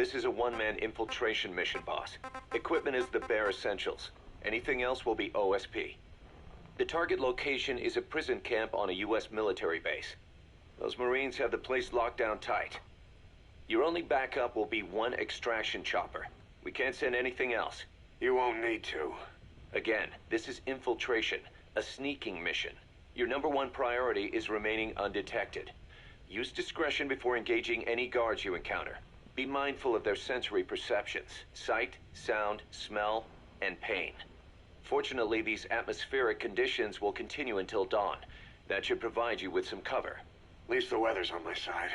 This is a one-man infiltration mission, boss. Equipment is the bare essentials. Anything else will be OSP. The target location is a prison camp on a U.S. military base. Those Marines have the place locked down tight. Your only backup will be one extraction chopper. We can't send anything else. You won't need to. Again, this is infiltration, a sneaking mission. Your number one priority is remaining undetected. Use discretion before engaging any guards you encounter. Be mindful of their sensory perceptions, sight, sound, smell, and pain. Fortunately, these atmospheric conditions will continue until dawn. That should provide you with some cover. At least the weather's on my side.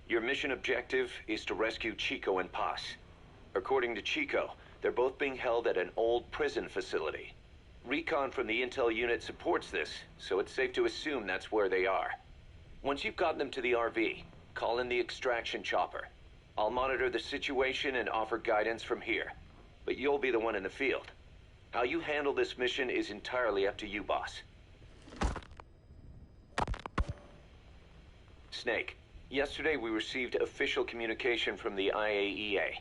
Your mission objective is to rescue Chico and Paz. According to Chico, they're both being held at an old prison facility. Recon from the intel unit supports this, so it's safe to assume that's where they are. Once you've gotten them to the RV, call in the extraction chopper. I'll monitor the situation and offer guidance from here, but you'll be the one in the field. How you handle this mission is entirely up to you, boss. Snake, yesterday we received official communication from the IAEA.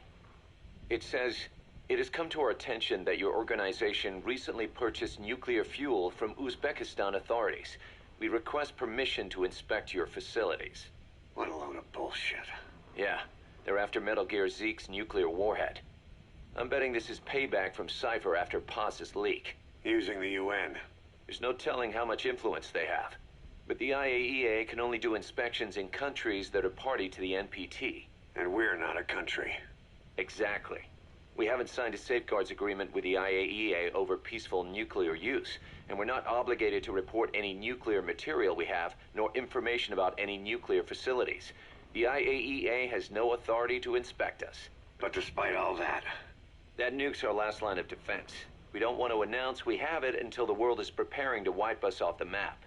It says, it has come to our attention that your organization recently purchased nuclear fuel from Uzbekistan authorities. We request permission to inspect your facilities. What a load of bullshit. Yeah, they're after Metal Gear Zeke's nuclear warhead. I'm betting this is payback from Cypher after Paz's leak. Using the UN. There's no telling how much influence they have. But the IAEA can only do inspections in countries that are party to the NPT. And we're not a country. Exactly. We haven't signed a safeguards agreement with the IAEA over peaceful nuclear use, and we're not obligated to report any nuclear material we have, nor information about any nuclear facilities. The IAEA has no authority to inspect us. But despite all that... That nuke's our last line of defense. We don't want to announce we have it until the world is preparing to wipe us off the map.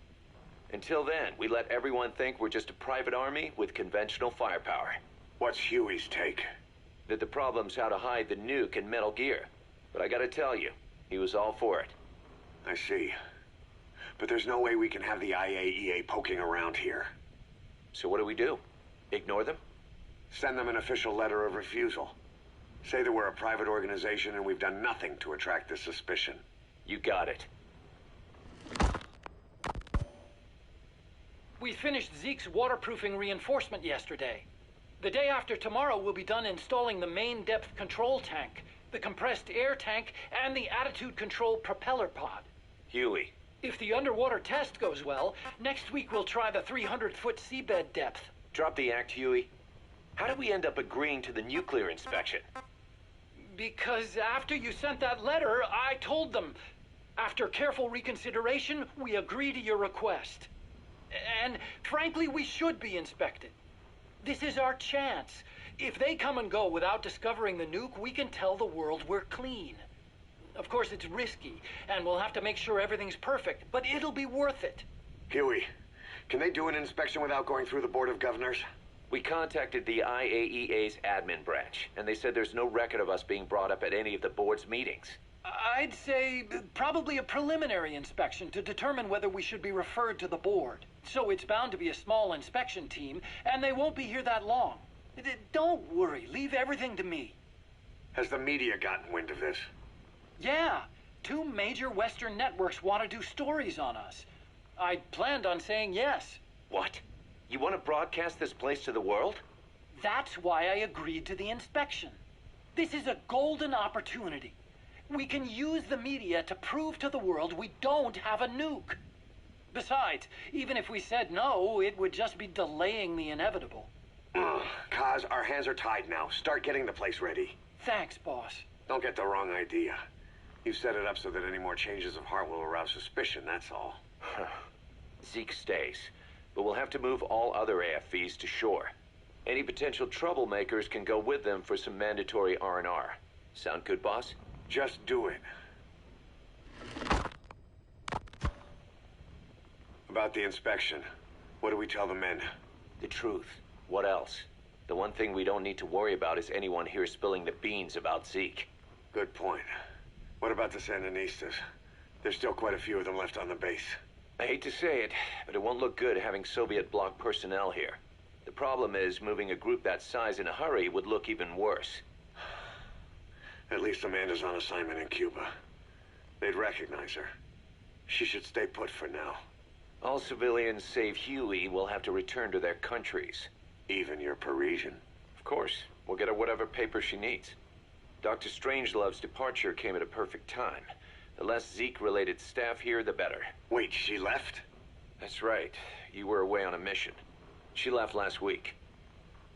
Until then, we let everyone think we're just a private army with conventional firepower. What's Huey's take? That the problem's how to hide the nuke in Metal Gear. But I gotta tell you, he was all for it. I see. But there's no way we can have the IAEA poking around here. So what do? Ignore them? Send them an official letter of refusal. Say that we're a private organization and we've done nothing to attract this suspicion. You got it. We finished Zeke's waterproofing reinforcement yesterday. The day after tomorrow, we'll be done installing the main depth control tank, the compressed air tank, and the attitude control propeller pod. Huey. If the underwater test goes well, next week we'll try the 300-foot seabed depth. Drop the act, Huey. How did we end up agreeing to the nuclear inspection? Because after you sent that letter, I told them. After careful reconsideration, we agree to your request. And frankly, we should be inspected. This is our chance. If they come and go without discovering the nuke, we can tell the world we're clean. Of course, it's risky, and we'll have to make sure everything's perfect, but it'll be worth it. Huey, can they do an inspection without going through the Board of Governors? We contacted the IAEA's admin branch, and they said there's no record of us being brought up at any of the board's meetings. I'd say probably a preliminary inspection to determine whether we should be referred to the board. So it's bound to be a small inspection team, and they won't be here that long. Don't worry, leave everything to me. Has the media gotten wind of this? Yeah, 2 major Western networks want to do stories on us. I planned on saying yes. What? You want to broadcast this place to the world? That's why I agreed to the inspection. This is a golden opportunity. We can use the media to prove to the world we don't have a nuke. Besides, even if we said no, it would just be delaying the inevitable. Kaz, our hands are tied now. Start getting the place ready. Thanks, boss. Don't get the wrong idea. You set it up so that any more changes of heart will arouse suspicion, that's all. Zeke stays, but we'll have to move all other AFVs to shore. Any potential troublemakers can go with them for some mandatory R&R. Sound good, boss? Just do it. About the inspection, what do we tell the men? The truth. What else? The one thing we don't need to worry about is anyone here spilling the beans about Zeke. Good point. What about the Sandinistas? There's still quite a few of them left on the base. I hate to say it, but it won't look good having Soviet bloc personnel here. The problem is, moving a group that size in a hurry would look even worse. At least Amanda's on assignment in Cuba. They'd recognize her. She should stay put for now. All civilians save Huey will have to return to their countries. Even your Parisian. Of course, we'll get her whatever paper she needs. Dr. Strangelove's departure came at a perfect time. The less Zeke-related staff here, the better. Wait, she left? That's right. You were away on a mission. She left last week.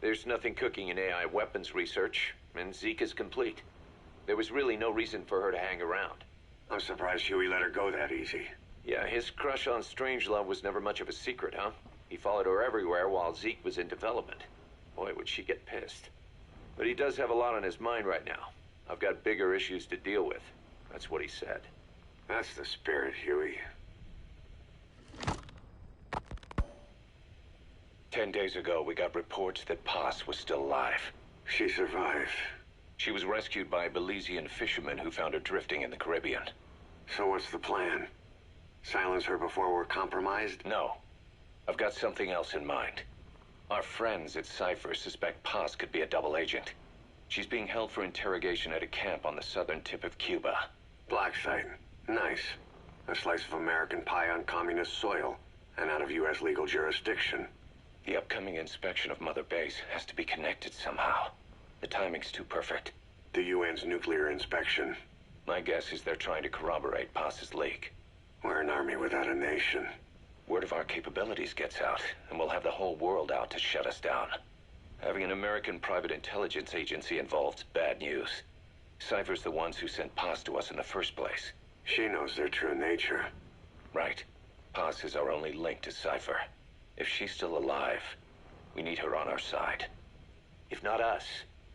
There's nothing cooking in AI weapons research, and Zeke is complete. There was really no reason for her to hang around. I'm surprised Huey let her go that easy. Yeah, his crush on Strangelove was never much of a secret, huh? He followed her everywhere while Zeke was in development. Boy, would she get pissed. But he does have a lot on his mind right now. I've got bigger issues to deal with. That's what he said. That's the spirit, Huey. 10 days ago, we got reports that Paz was still alive. She survived. She was rescued by Belizean fishermen who found her drifting in the Caribbean. So what's the plan? Silence her before we're compromised? No. I've got something else in mind. Our friends at Cypher suspect Paz could be a double agent. She's being held for interrogation at a camp on the southern tip of Cuba. Black site. Nice. A slice of American pie on communist soil, and out of U.S. legal jurisdiction. The upcoming inspection of Mother Base has to be connected somehow. The timing's too perfect. The UN's nuclear inspection. My guess is they're trying to corroborate Paz's leak. We're an army without a nation. Word of our capabilities gets out, and we'll have the whole world out to shut us down. Having an American private intelligence agency involved's bad news. Cypher's the ones who sent Paz to us in the first place. She knows their true nature. Right. Paz is our only link to Cypher. If she's still alive, we need her on our side. If not us,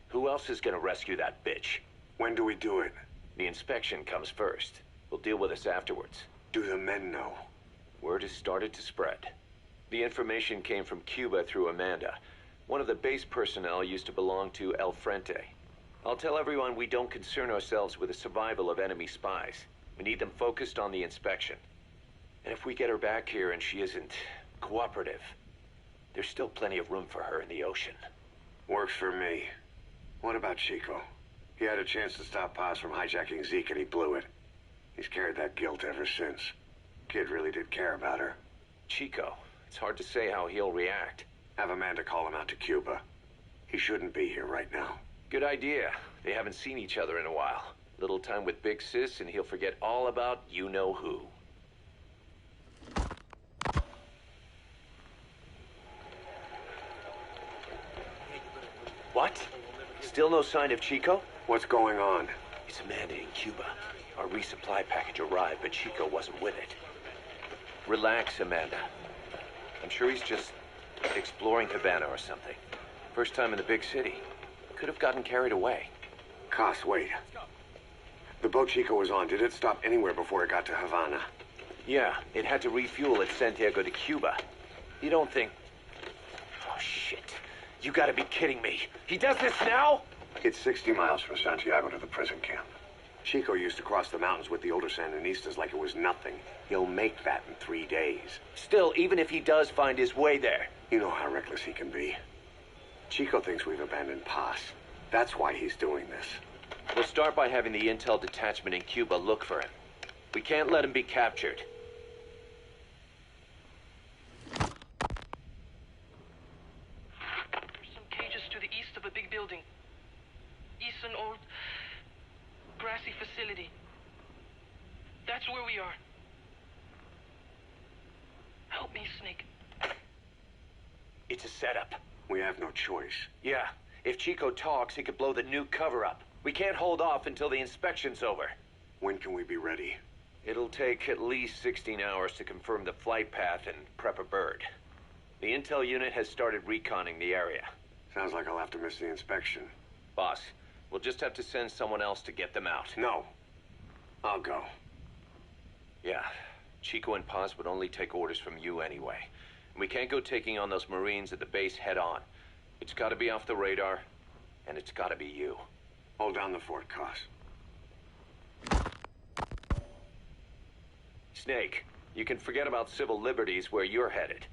who else is gonna rescue that bitch? When do we do it? The inspection comes first. We'll deal with this afterwards. Do the men know? Word has started to spread. The information came from Cuba through Amanda. One of the base personnel used to belong to El Frente. I'll tell everyone we don't concern ourselves with the survival of enemy spies. We need them focused on the inspection. And if we get her back here and she isn't cooperative, there's still plenty of room for her in the ocean. Works for me. What about Chico? He had a chance to stop Paz from hijacking Zeke and he blew it. He's carried that guilt ever since. Kid really did care about her. Chico, it's hard to say how he'll react. Have Amanda call him out to Cuba. He shouldn't be here right now. Good idea. They haven't seen each other in a while. Little time with Big Sis and he'll forget all about you-know-who. What? Still no sign of Chico? What's going on? It's Amanda in Cuba. Our resupply package arrived, but Chico wasn't with it. Relax, Amanda. I'm sure he's just exploring Havana or something. First time in the big city. Could have gotten carried away. Cos, wait. The boat Chico was on, did it stop anywhere before it got to Havana? Yeah, it had to refuel at Santiago de Cuba. You don't think... Oh, shit. You gotta be kidding me. He does this now? It's 60 miles from Santiago to the prison camp. Chico used to cross the mountains with the older Sandinistas like it was nothing. He'll make that in 3 days. Still, even if he does find his way there... You know how reckless he can be. Chico thinks we've abandoned Paz. That's why he's doing this. We'll start by having the intel detachment in Cuba look for him. We can't let him be captured. There's some cages to the east of a big building. East an old grassy facility. That's where we are. Help me, Snake. It's a setup. We have no choice. Yeah, if Chico talks, he could blow the nuke cover up. We can't hold off until the inspection's over. When can we be ready? It'll take at least 16 hours to confirm the flight path and prep a bird. The intel unit has started reconning the area. Sounds like I'll have to miss the inspection. Boss, we'll just have to send someone else to get them out. No. I'll go. Yeah, Chico and Paz would only take orders from you anyway. We can't go taking on those Marines at the base head on. It's gotta be off the radar, and it's gotta be you. Hold down the fort, Cos. Snake, you can forget about civil liberties where you're headed.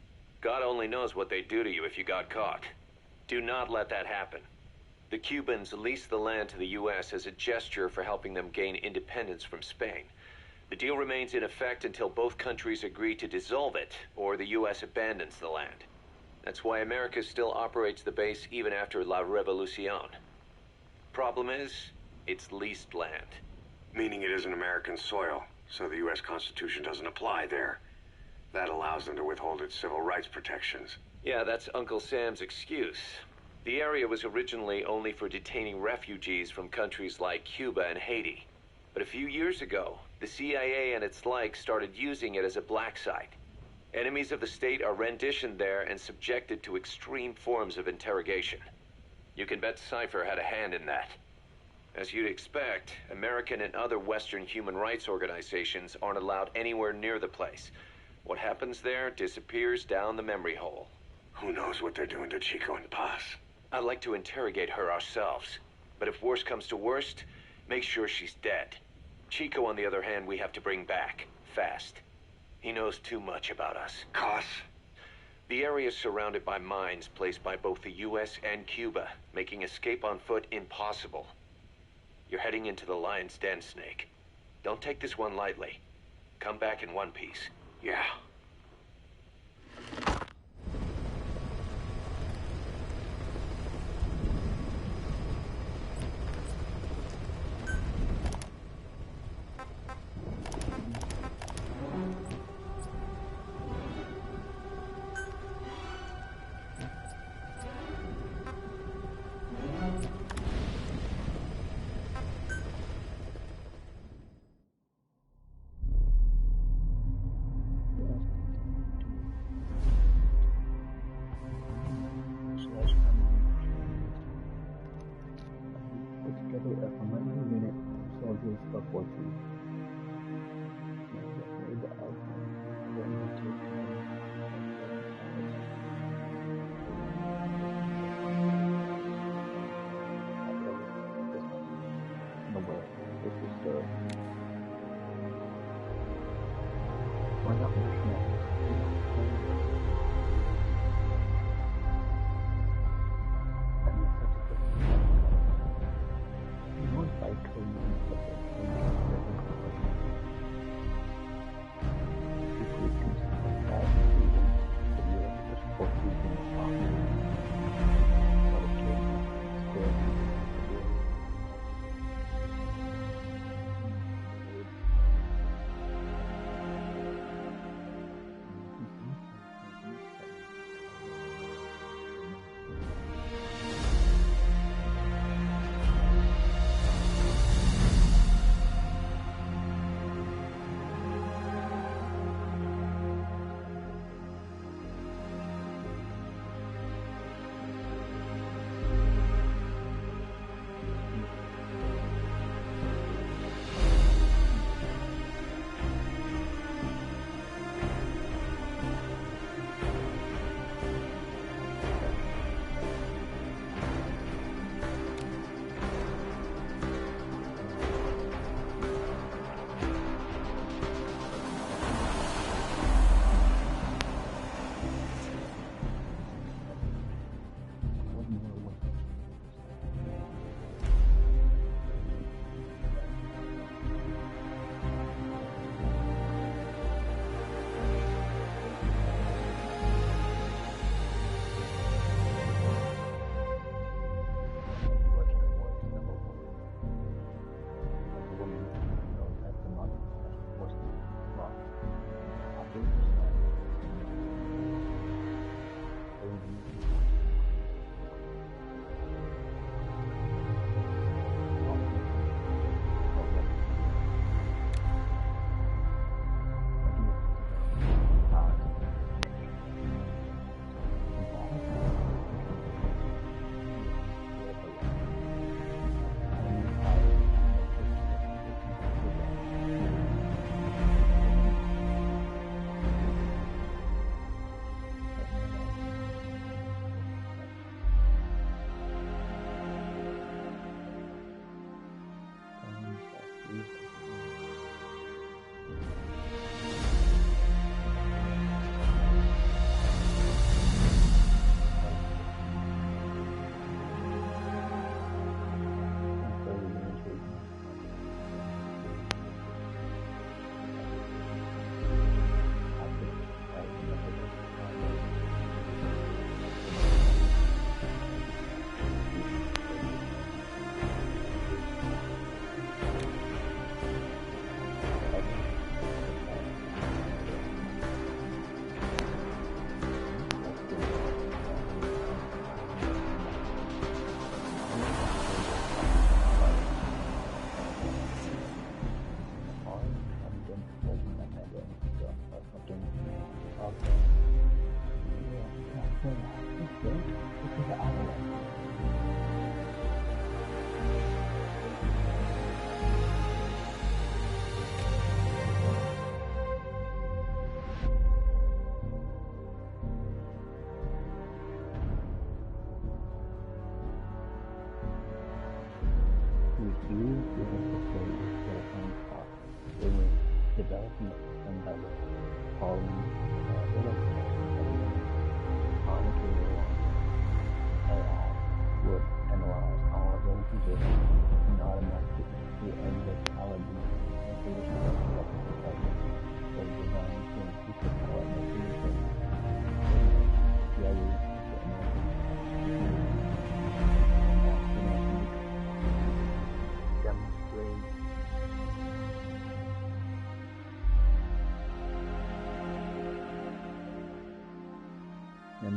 God only knows what they'd do to you if you got caught. Do not let that happen. The Cubans leased the land to the U.S. as a gesture for helping them gain independence from Spain. The deal remains in effect until both countries agree to dissolve it, or the U.S. abandons the land. That's why America still operates the base even after La Revolucion. Problem is, it's leased land. Meaning it isn't American soil, so the U.S. Constitution doesn't apply there. That allows them to withhold its civil rights protections. Yeah, that's Uncle Sam's excuse. The area was originally only for detaining refugees from countries like Cuba and Haiti. But a few years ago, the CIA and its like started using it as a black site. Enemies of the state are renditioned there and subjected to extreme forms of interrogation. You can bet Cypher had a hand in that. As you'd expect, American and other Western human rights organizations aren't allowed anywhere near the place. What happens there disappears down the memory hole. Who knows what they're doing to Chico and Paz? I'd like to interrogate her ourselves. But if worst comes to worst, make sure she's dead. Chico, on the other hand, we have to bring back. Fast. He knows too much about us. Cos? The area is surrounded by mines placed by both the U.S. and Cuba, making escape on foot impossible. You're heading into the Lion's Den, Snake. Don't take this one lightly. Come back in one piece. Yeah. งั้น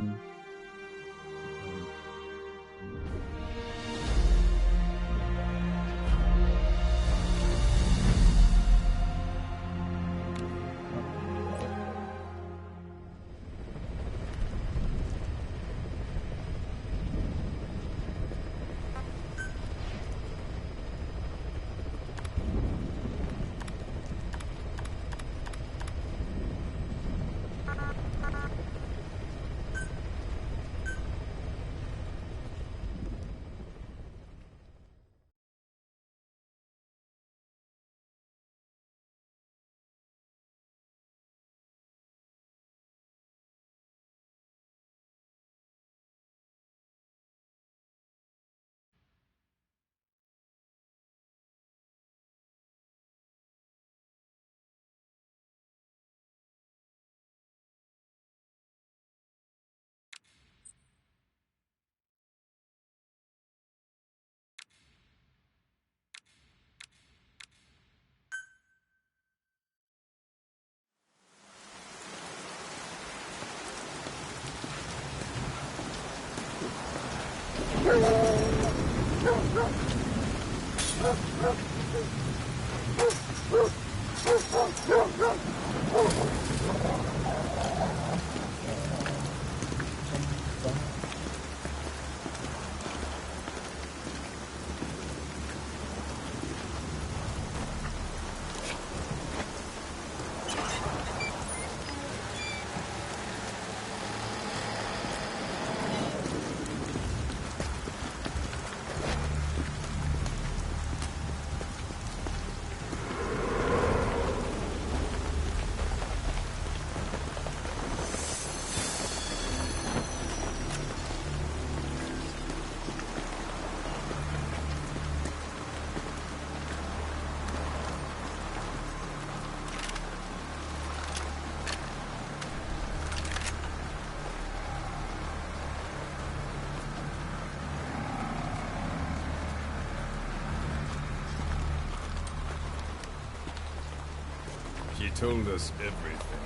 She told us everything.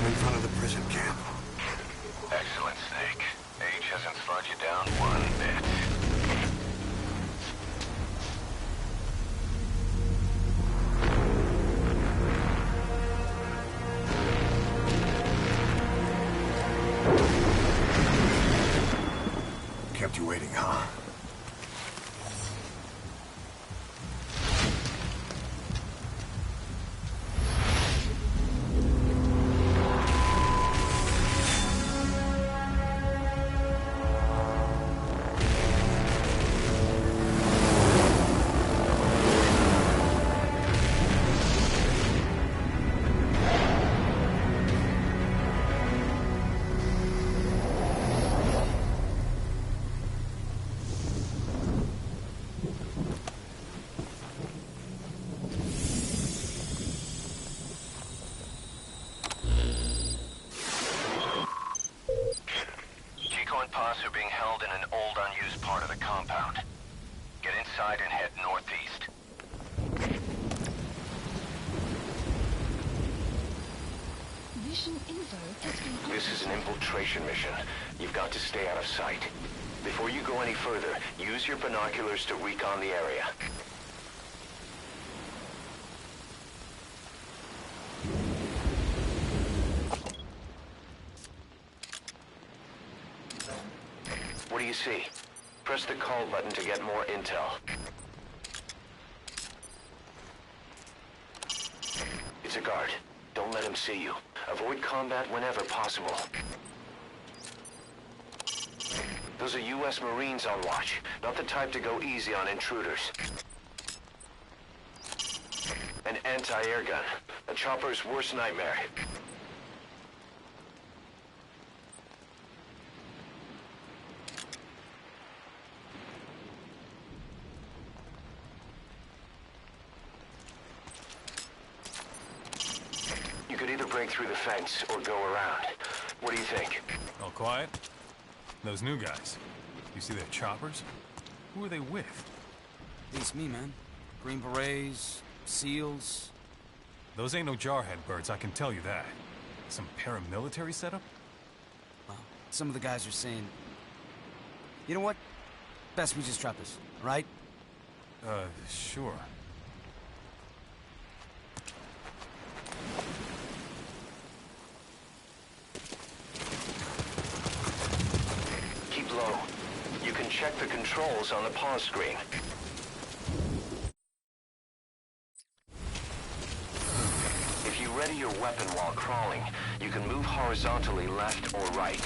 in front of the prison camp. Excellent, Snake. Age hasn't slowed you down one bit. Kept you waiting, huh? Are being held in an old unused part of the compound. Get inside and head northeast. Mission info has been... This is an infiltration mission. You've got to stay out of sight. Before you go any further, use your binoculars to recon the area. What do you see? Press the call button to get more intel. It's a guard. Don't let him see you. Avoid combat whenever possible. Those are U.S. Marines on watch, not the type to go easy on intruders. An anti-air gun, a chopper's worst nightmare. You could either break through the fence or go around. What do you think? All quiet? Those new guys. You see their choppers? Who are they with? Beats me, man. Green Berets, SEALs. Those ain't no jarhead birds, I can tell you that. Some paramilitary setup? Well, some of the guys are saying... You know what? Best we just drop this, all right? Sure. Keep low. You can check the controls on the pause screen. If you ready your weapon while crawling, you can move horizontally left or right.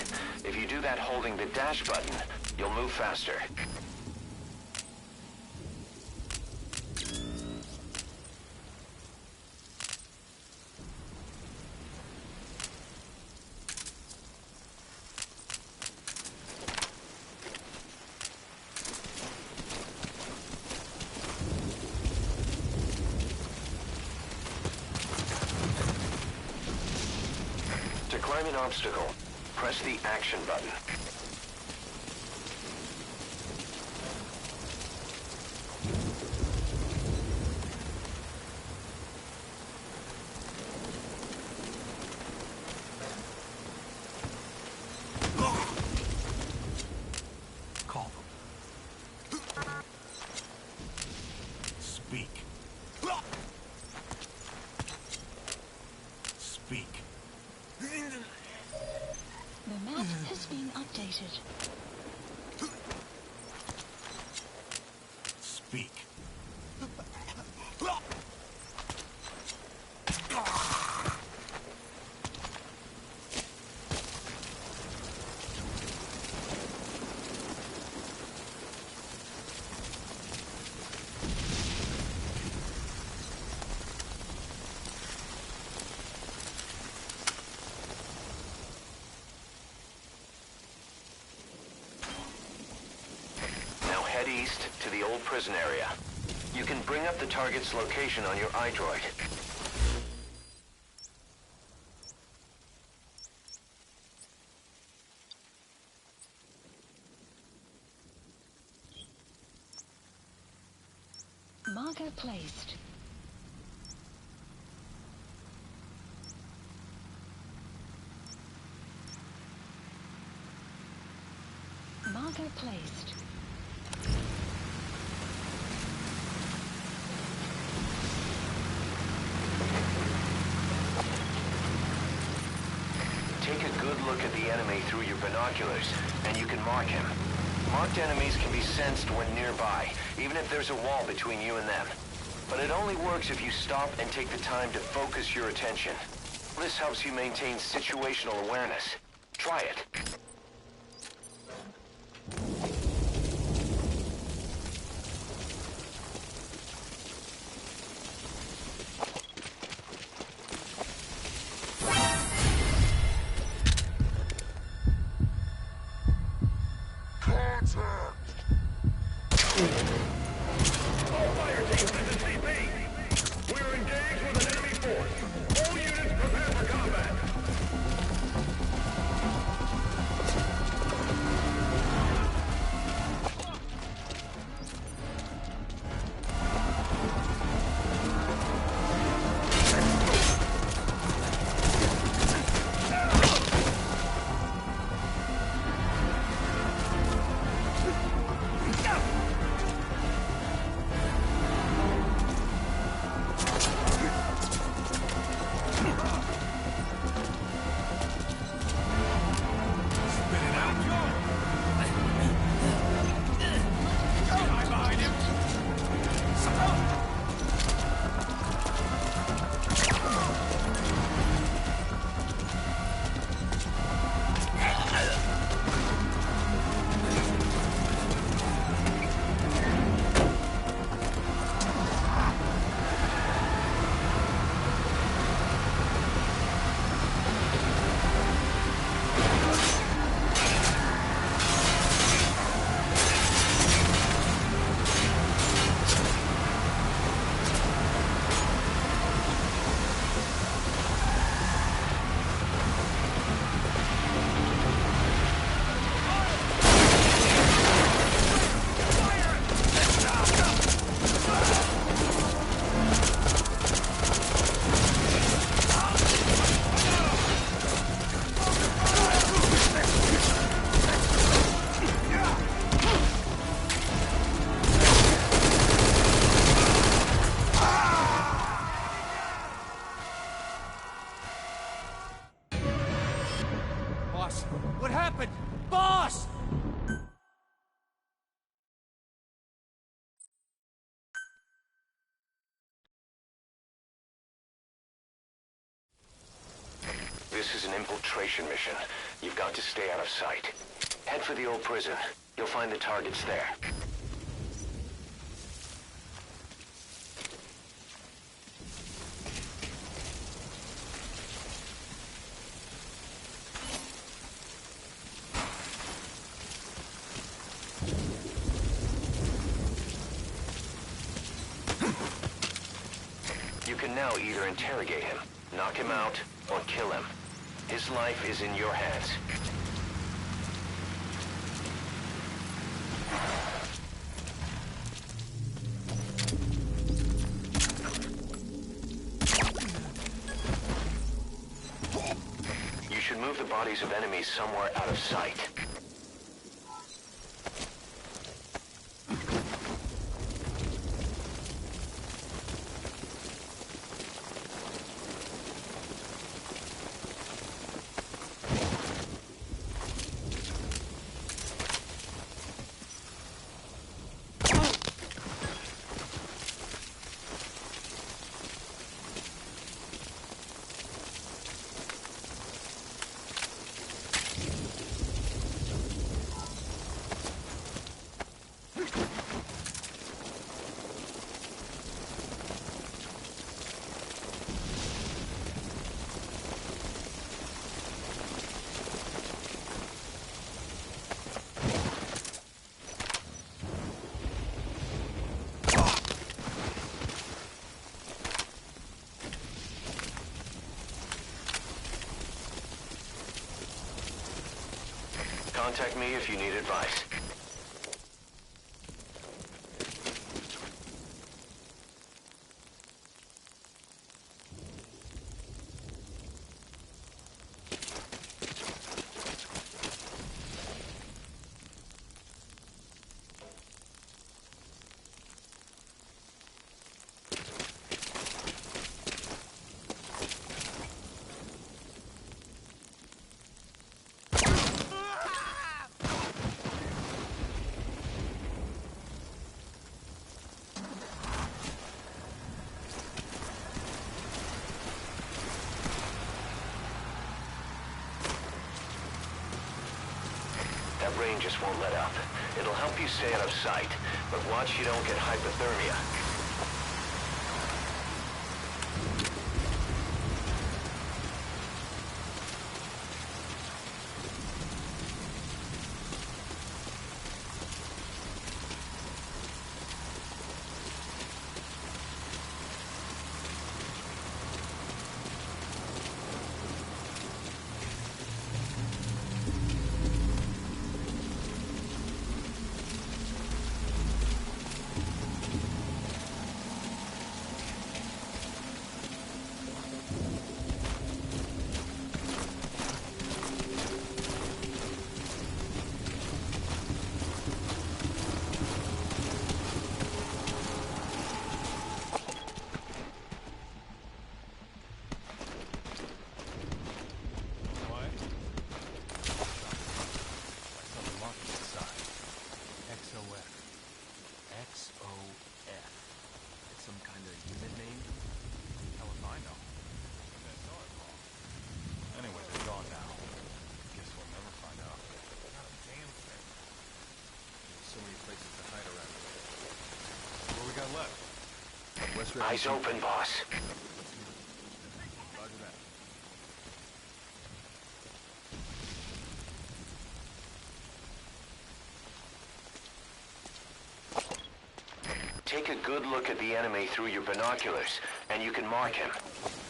If you do that holding the dash button, you'll move faster. To climb an obstacle, press the action button. Call them. Speak. Speak. The map has been updated. Speak. Now head east to the old prison area. You can bring up the target's location on your iDroid. Marker placed. Marker placed. Take a good look at the enemy through your binoculars, and you can mark him. Marked enemies can be sensed when nearby, even if there's a wall between you and them. But it only works if you stop and take the time to focus your attention. This helps you maintain situational awareness. Try it. What happened? Boss! This is an infiltration mission. You've got to stay out of sight. Head for the old prison. You'll find the targets there. You can now either interrogate him, knock him out, or kill him. His life is in your hands. You should move the bodies of enemies somewhere out of sight. Contact me if you need advice. that rain just won't let up. It'll help you stay out of sight, but watch you don't get hypothermia. Eyes open, boss. Roger that. Take a good look at the enemy through your binoculars, and you can mark him.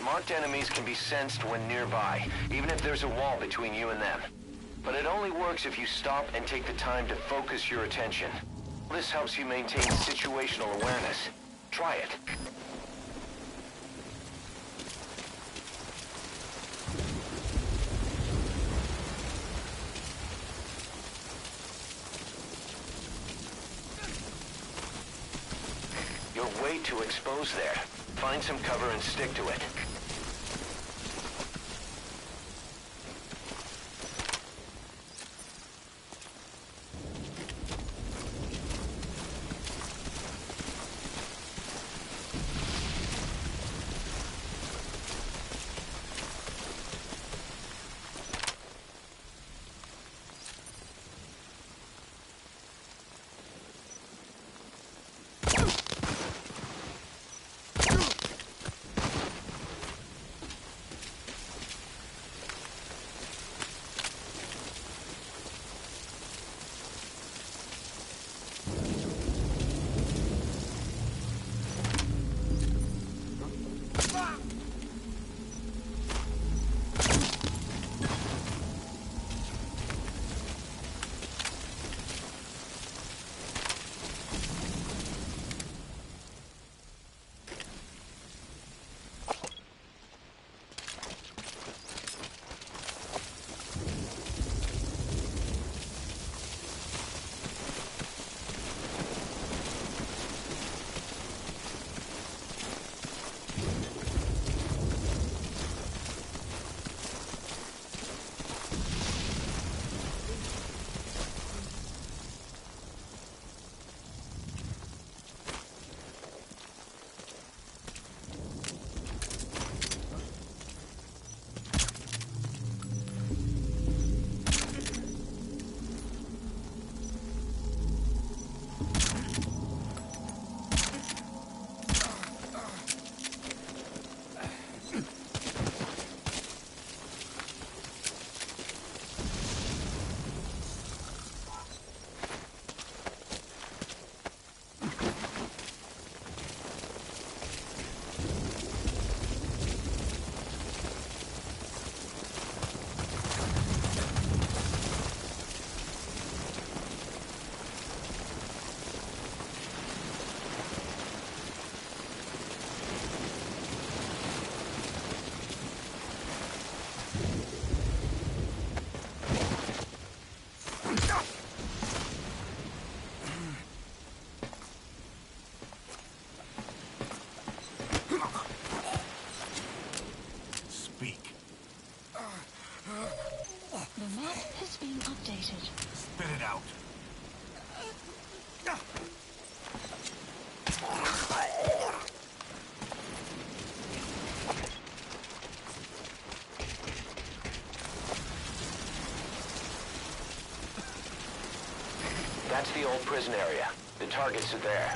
Marked enemies can be sensed when nearby, even if there's a wall between you and them. But it only works if you stop and take the time to focus your attention. This helps you maintain situational awareness. Try it. You're way too exposed there. Find some cover and stick to it. The map has been updated. Spit it out. That's the old prison area. The targets are there.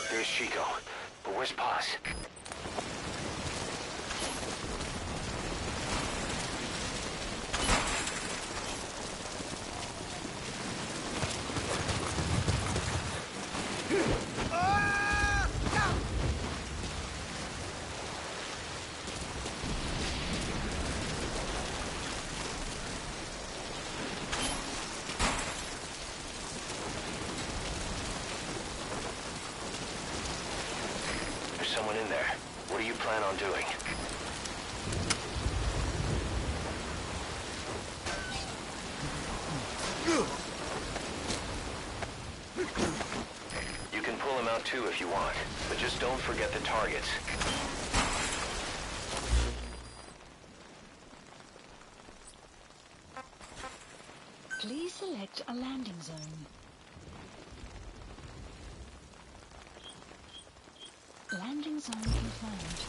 There's Chico. But where's Paz? Someone in there. What do you plan on doing? You can pull him out too if you want, but just don't forget the targets. Please select a landing zone. Landing zone confirmed.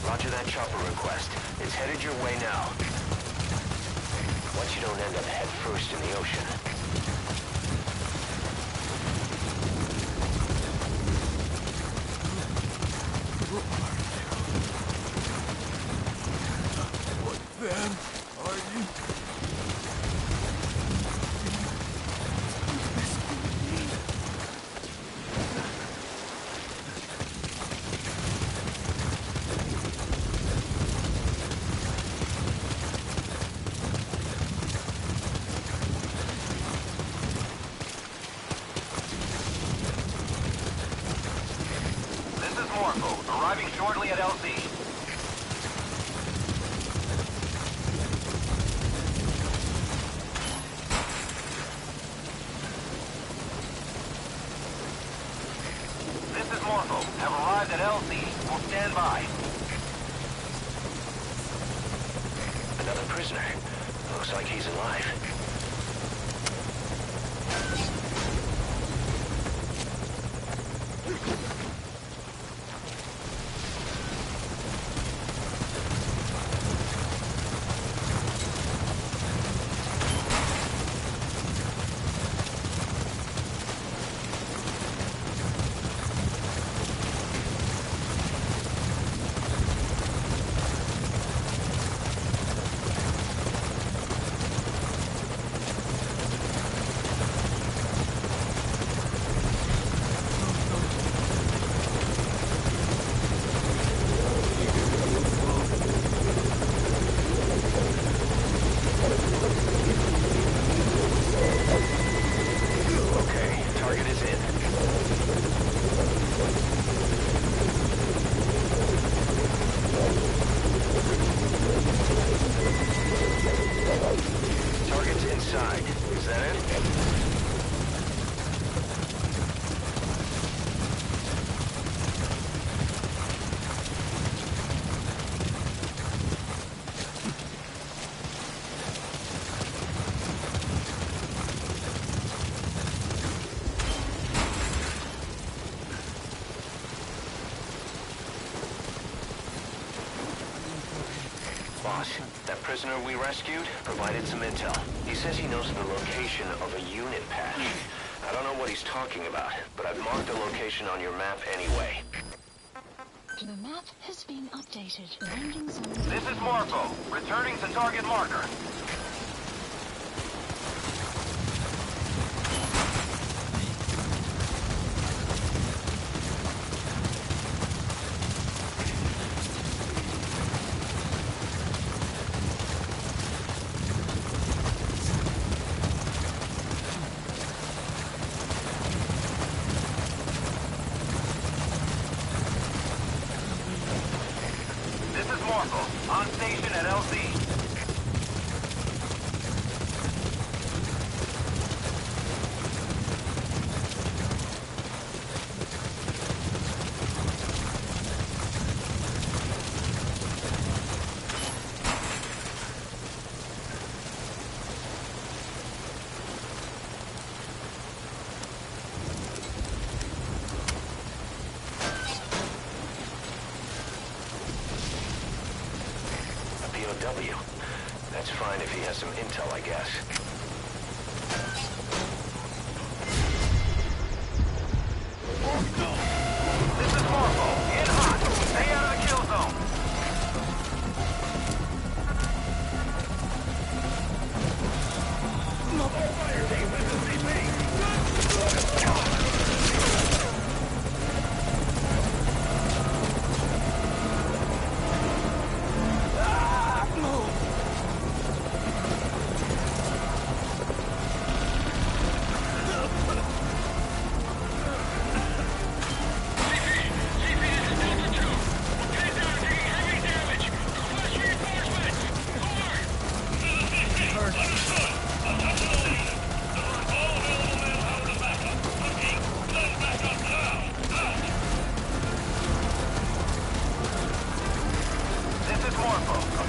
Roger that chopper request. It's headed your way now. Once you don't end up head first in the ocean. What then are you? Arriving shortly at LZ. This is Morpho. Have arrived at LZ. Will stand by. Another prisoner. Looks like he's alive. Boss, that prisoner we rescued provided some intel. He says he knows the location of a unit patch. I don't know what he's talking about, but I've marked the location on your map anyway. The map has been updated. Landing zone. This is Morpho, returning to target marker. On station at LZ. POW. That's fine if he has some intel, I guess. This is Morpho. In hot. Stay out of the kill zone. Fire team, this is CP.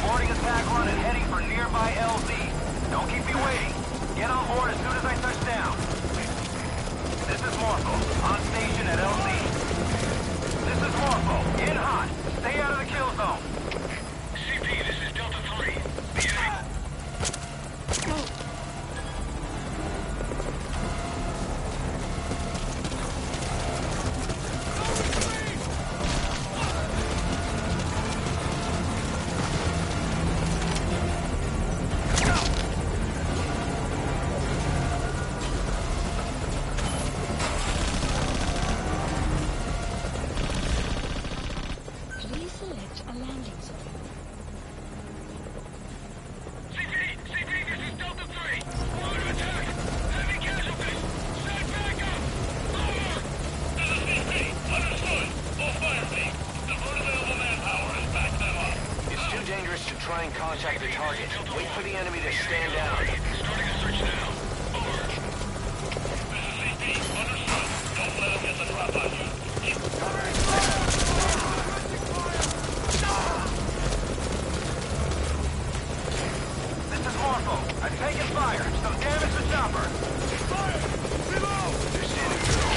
Aborting attack run and heading for nearby LZ. Don't keep me waiting. Get on board as soon as I touch down. This is Morpho, on station at LZ. This is Morpho, in hot. Stay out of the kill zone. CP, this is Delta 3. Try and contact the target. Wait for the enemy to stand down. Starting a search now. Over. This is CP. Understood. Don't let him get the drop on you. Keep covering. This is Morpho. I've taken fire. Some damage to chopper. Fire! Reload! They're standing through.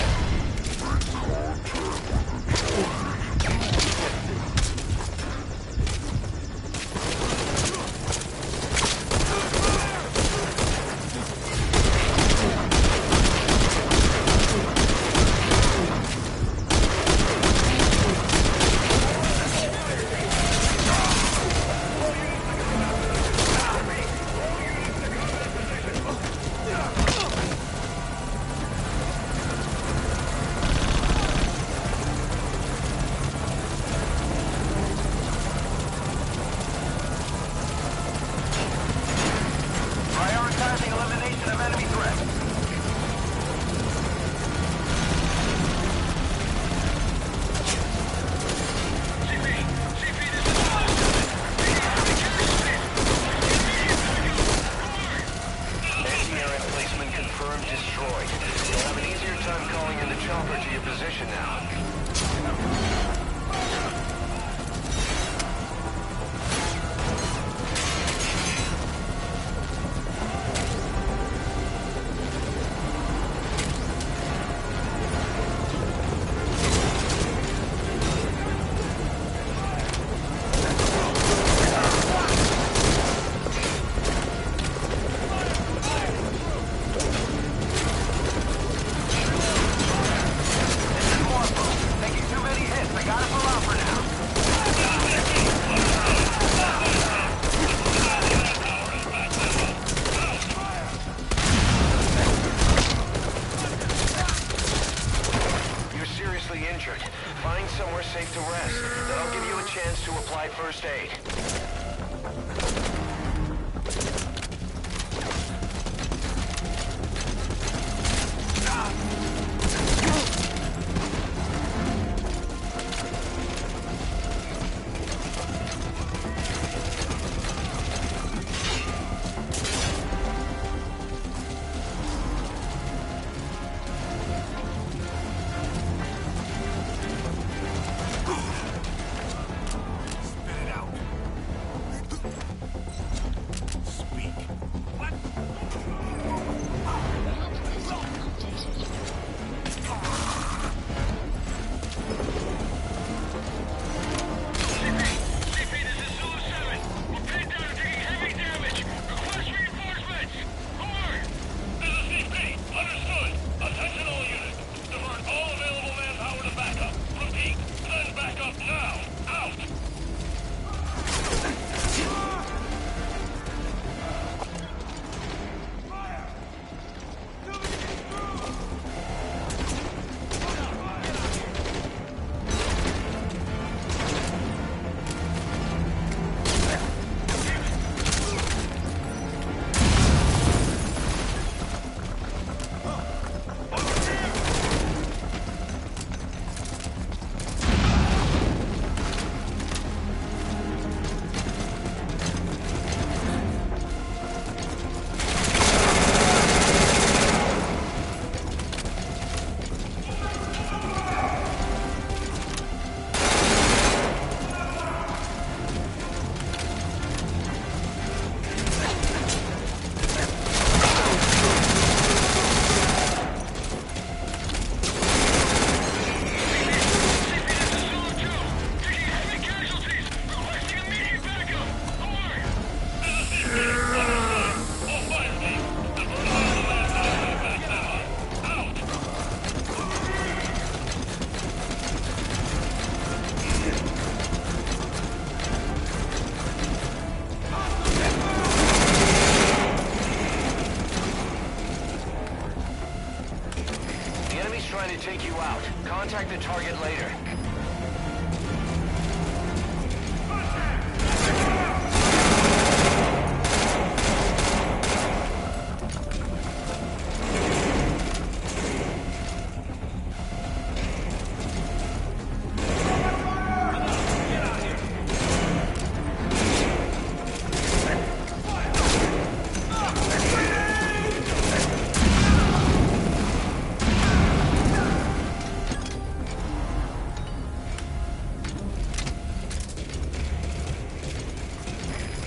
take you out. Contact the target later.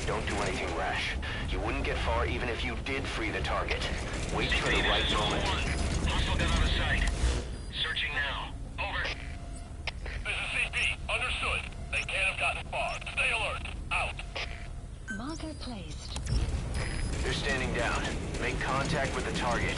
Don't do anything rash. You wouldn't get far even if you did free the target. Wait for the right moment. Hostile gun out of sight. Searching now. Over. This is CP. Understood. They can't have gotten far. Stay alert. Out. Marker placed. They're standing down. Make contact with the target.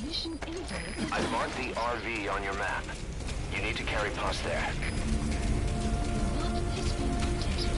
Mission info. I've marked the RV on your map. You need to carry pus there. Map has been updated.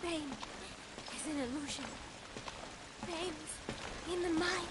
Pain is an illusion. Pain's in the mind.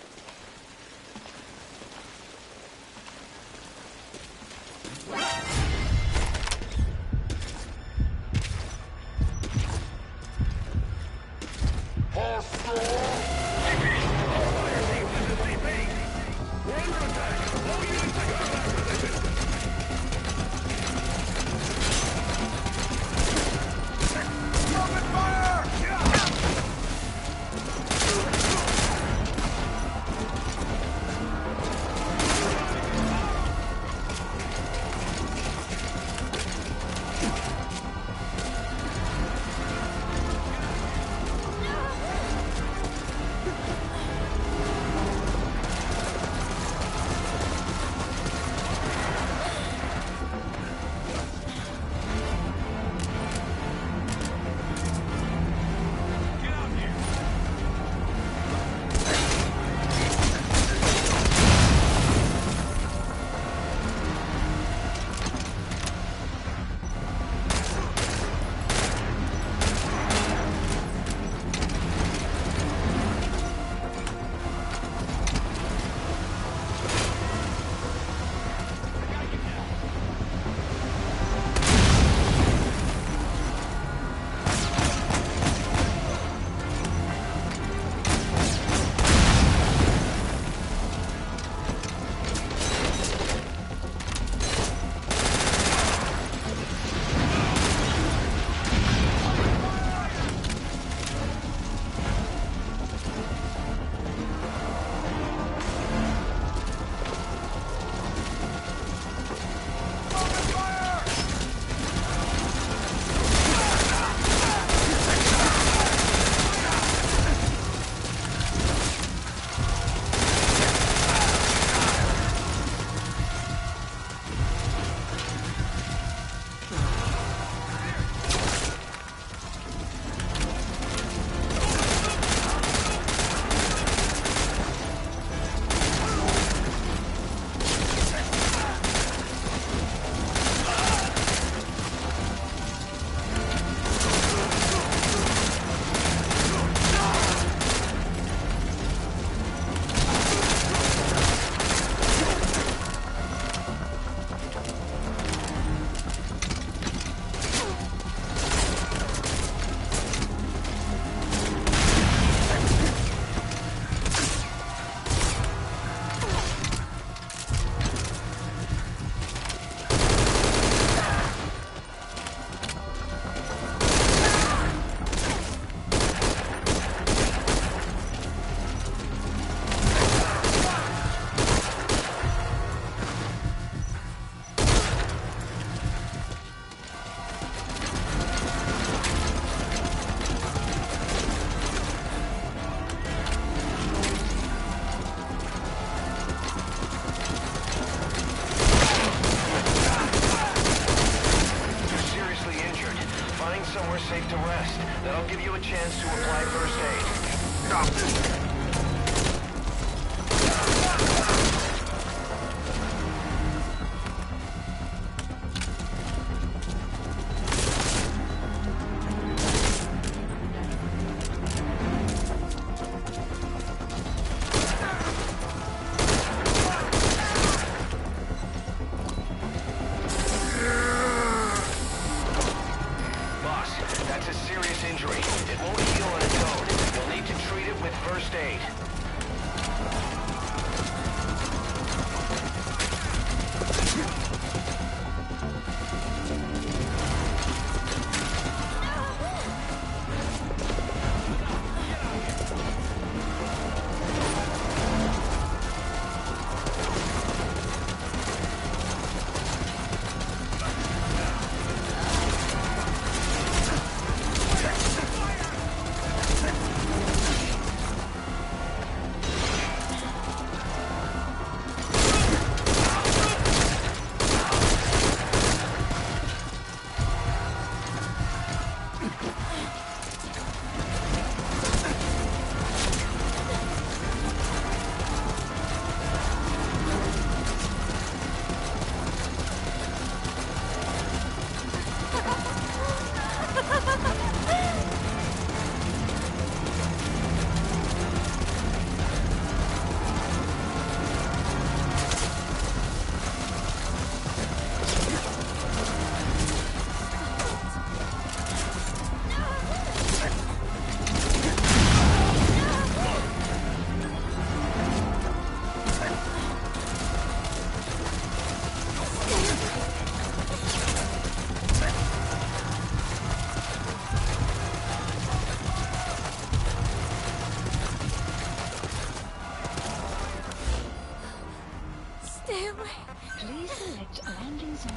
Stay away. Please select a landing zone.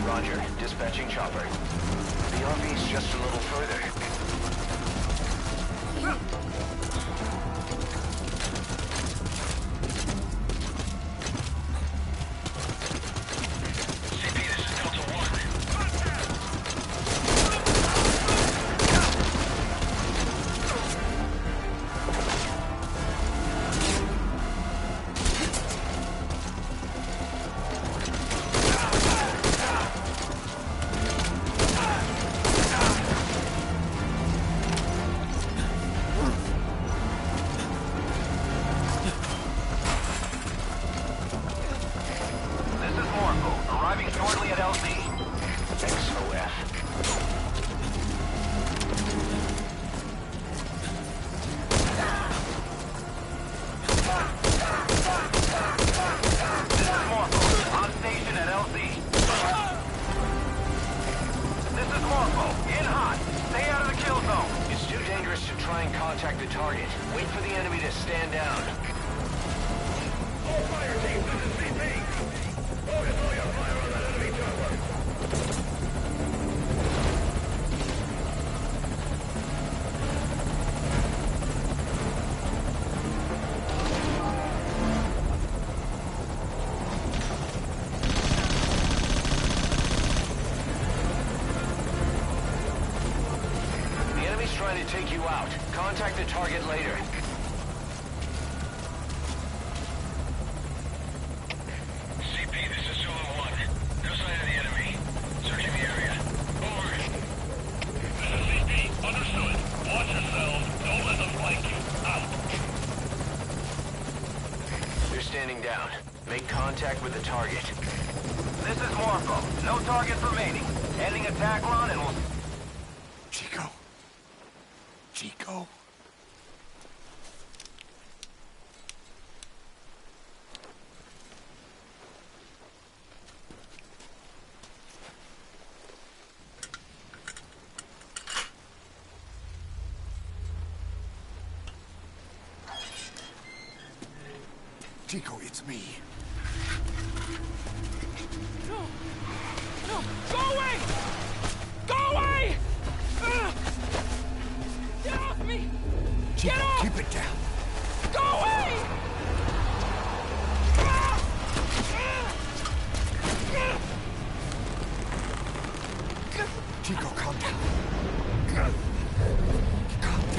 Roger. Dispatching chopper. The RV's just a little further. Contact the target. Wait for the enemy to stand down. All fire teams, this is CP. Focus all your fire on that enemy chopper. The enemy's trying to take you out. Contact the target later. CP, this is Zulu 1. No sign of the enemy. Searching the area. Over. This is CP. Understood. Watch yourselves. Don't let them flank you. Out. They're standing down. Make contact with the target. This is Morpho. No targets remaining. Ending attack run and we'll... Chico. Chico. Chico, it's me. No! No! Go away! Go away! Get off me! Chico, Get off! keep it down. Go away! Chico, calm down. Calm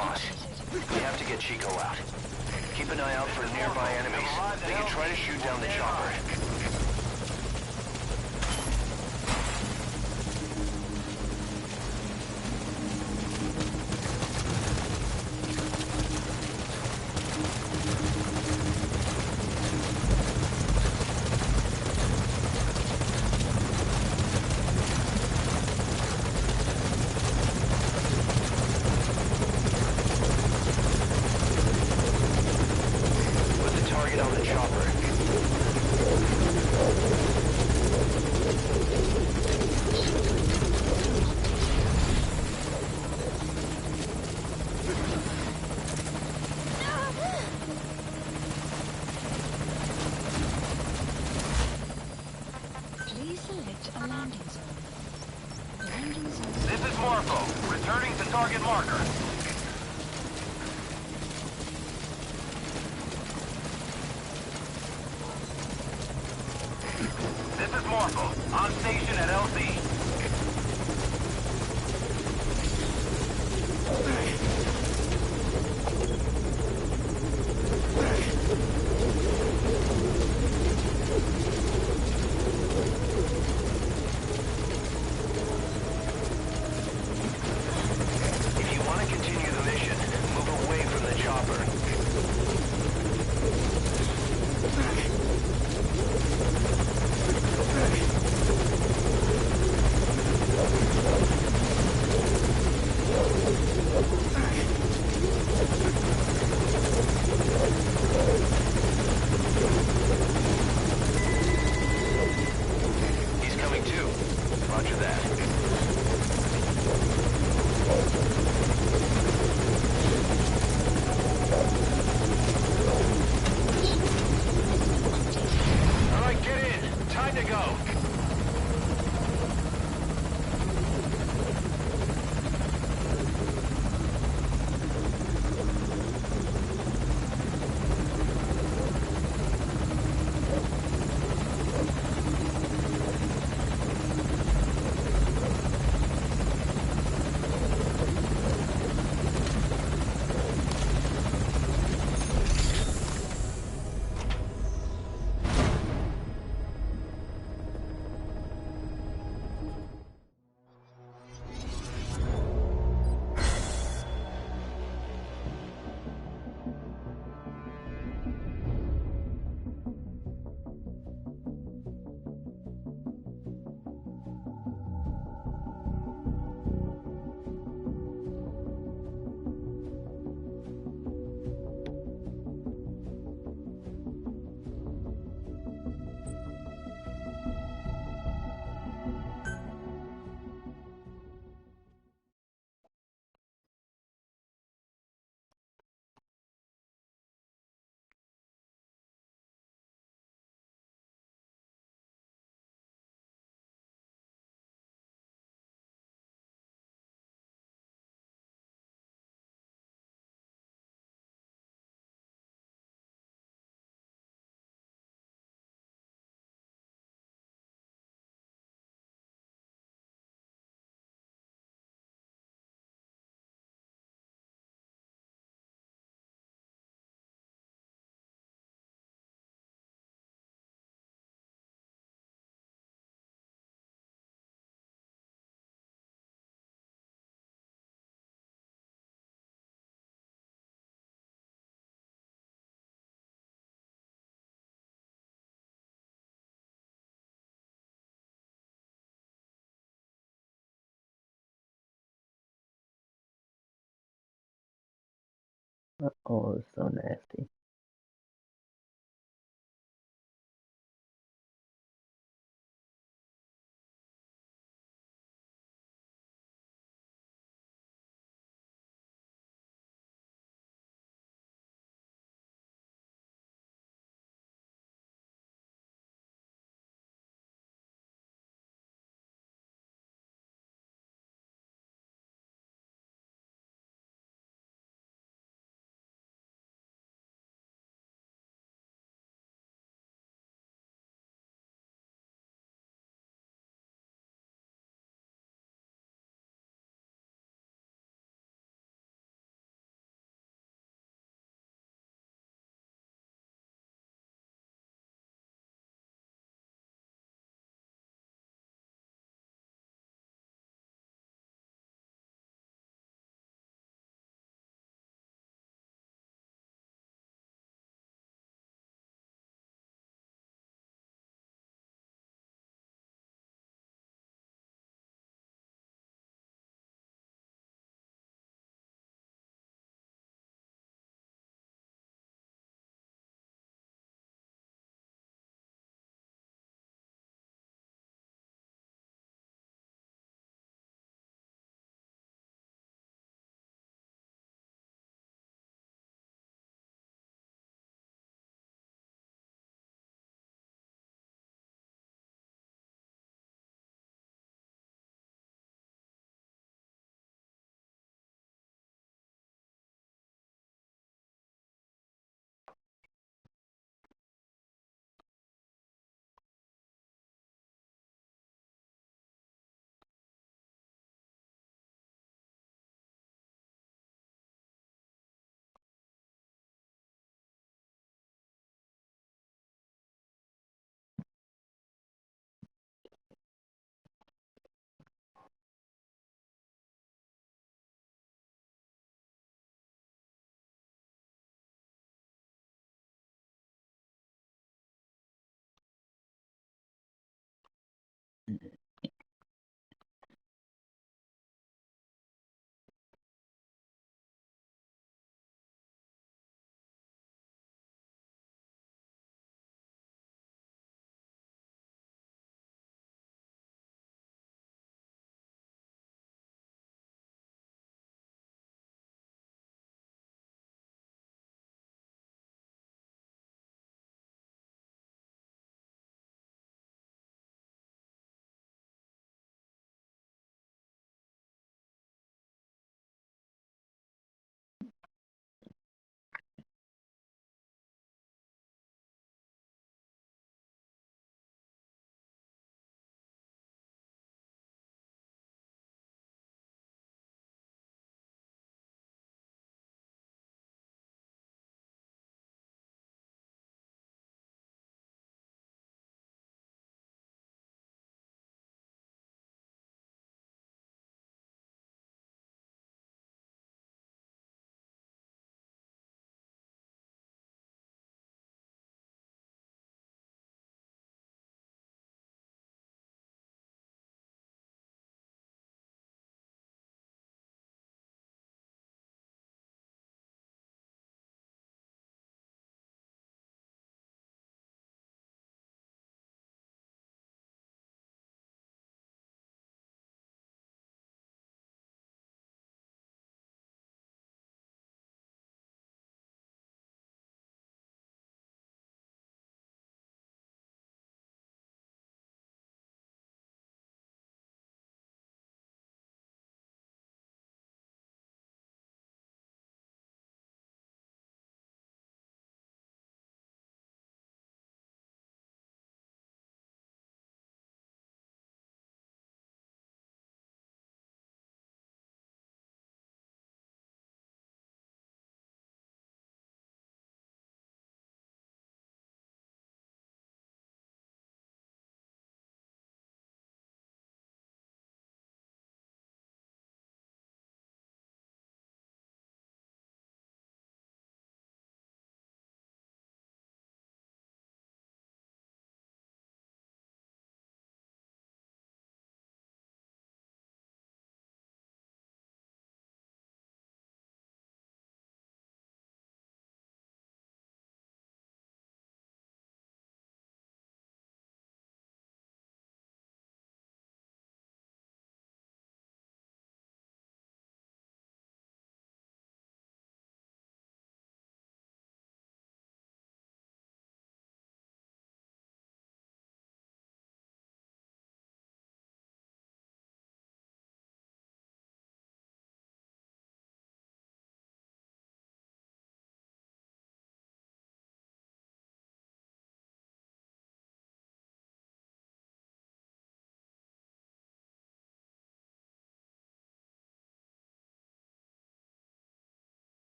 boss. We have to get Chico out. Keep an eye out for nearby enemies. They can try to shoot down the chopper. Target on the chopper. Please select a landing zone. Landing zone. This is Morpho, returning to target marker. This is Morpho, on station at LZ. If you want to continue the mission, move away from the chopper. He's coming too. Roger that. All right, get in. Time to go. Oh, it's so nasty.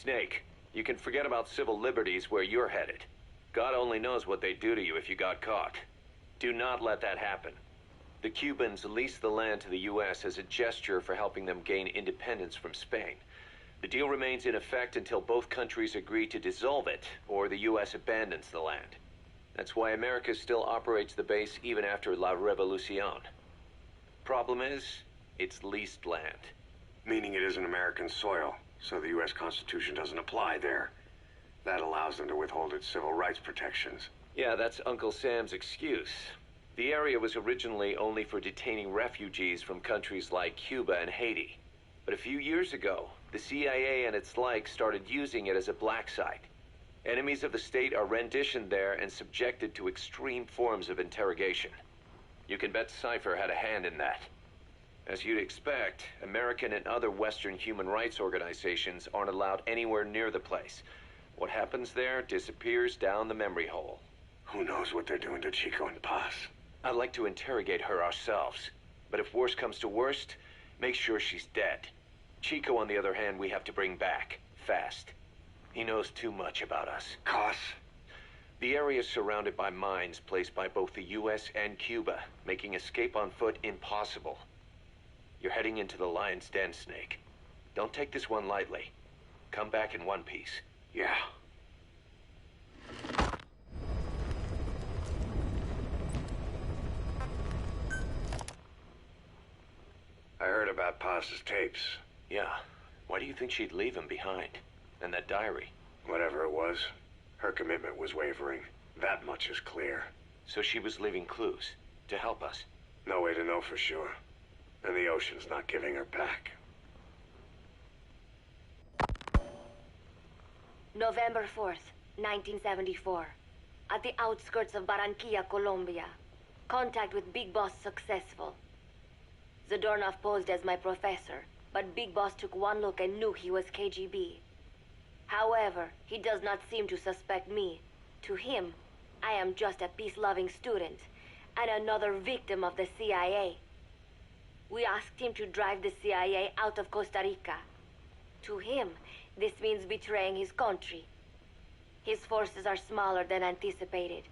Snake, you can forget about civil liberties where you're headed. God only knows what they'd do to you if you got caught. Do not let that happen. The Cubans leased the land to the U.S. as a gesture for helping them gain independence from Spain. The deal remains in effect until both countries agree to dissolve it, or the U.S. abandons the land. That's why America still operates the base even after La Revolucion. Problem is, it's leased land. Meaning it isn't American soil, so the U.S. Constitution doesn't apply there. That allows them to withhold its civil rights protections. Yeah, that's Uncle Sam's excuse. The area was originally only for detaining refugees from countries like Cuba and Haiti. But a few years ago, the CIA and its like started using it as a black site. Enemies of the state are renditioned there and subjected to extreme forms of interrogation. You can bet Cypher had a hand in that. As you'd expect, American and other Western human rights organizations aren't allowed anywhere near the place. What happens there disappears down the memory hole. Who knows what they're doing to Chico and Paz? I'd like to interrogate her ourselves. But if worst comes to worst, make sure she's dead. Chico, on the other hand, we have to bring back. Fast. He knows too much about us. Cos? The area is surrounded by mines placed by both the U.S. and Cuba, making escape on foot impossible. You're heading into the Lion's Den, Snake. Don't take this one lightly. Come back in one piece. Yeah. I heard about Paz's tapes. Yeah. Why do you think she'd leave him behind? And that diary? Whatever it was, her commitment was wavering. That much is clear. So she was leaving clues to help us? No way to know for sure. And the ocean's not giving her back. November 4th, 1974. At the outskirts of Barranquilla, Colombia. Contact with Big Boss successful. Zadornov posed as my professor, but Big Boss took one look and knew he was KGB. However, he does not seem to suspect me. To him, I am just a peace-loving student, and another victim of the CIA. We asked him to drive the CIA out of Costa Rica. To him, this means betraying his country. His forces are smaller than anticipated.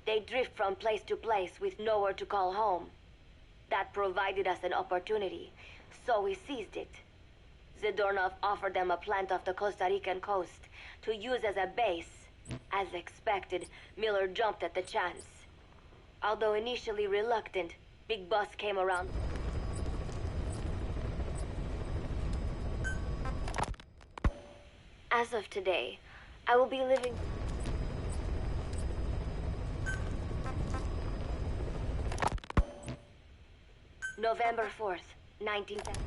They drift from place to place with nowhere to call home. That provided us an opportunity, so we seized it. Zadornov offered them a plant off the Costa Rican coast to use as a base. As expected, Miller jumped at the chance. Although initially reluctant, Big Boss came around. As of today, I will be living... November 4th, 1970.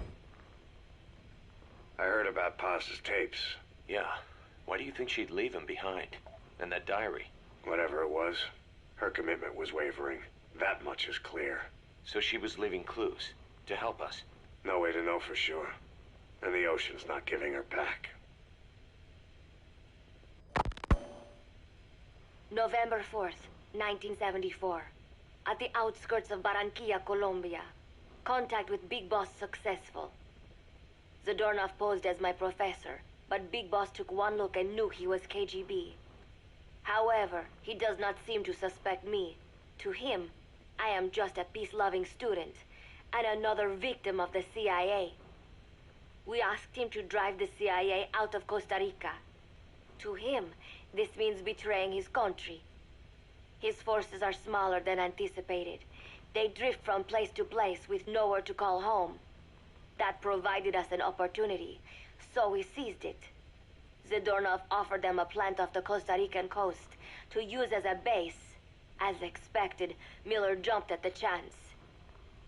I heard about Paz's tapes. Yeah. Why do you think she'd leave him behind? And that diary? Whatever it was, her commitment was wavering. That much is clear. So she was leaving clues to help us? No way to know for sure. And the ocean's not giving her back. November 4th, 1974. At the outskirts of Barranquilla, Colombia. Contact with Big Boss successful. Zadornov posed as my professor, but Big Boss took one look and knew he was KGB. However, he does not seem to suspect me. To him, I am just a peace-loving student, and another victim of the CIA. We asked him to drive the CIA out of Costa Rica. To him, this means betraying his country. His forces are smaller than anticipated. They drift from place to place with nowhere to call home. That provided us an opportunity, so we seized it. Zadornov offered them a plant off the Costa Rican coast to use as a base. As expected, Miller jumped at the chance.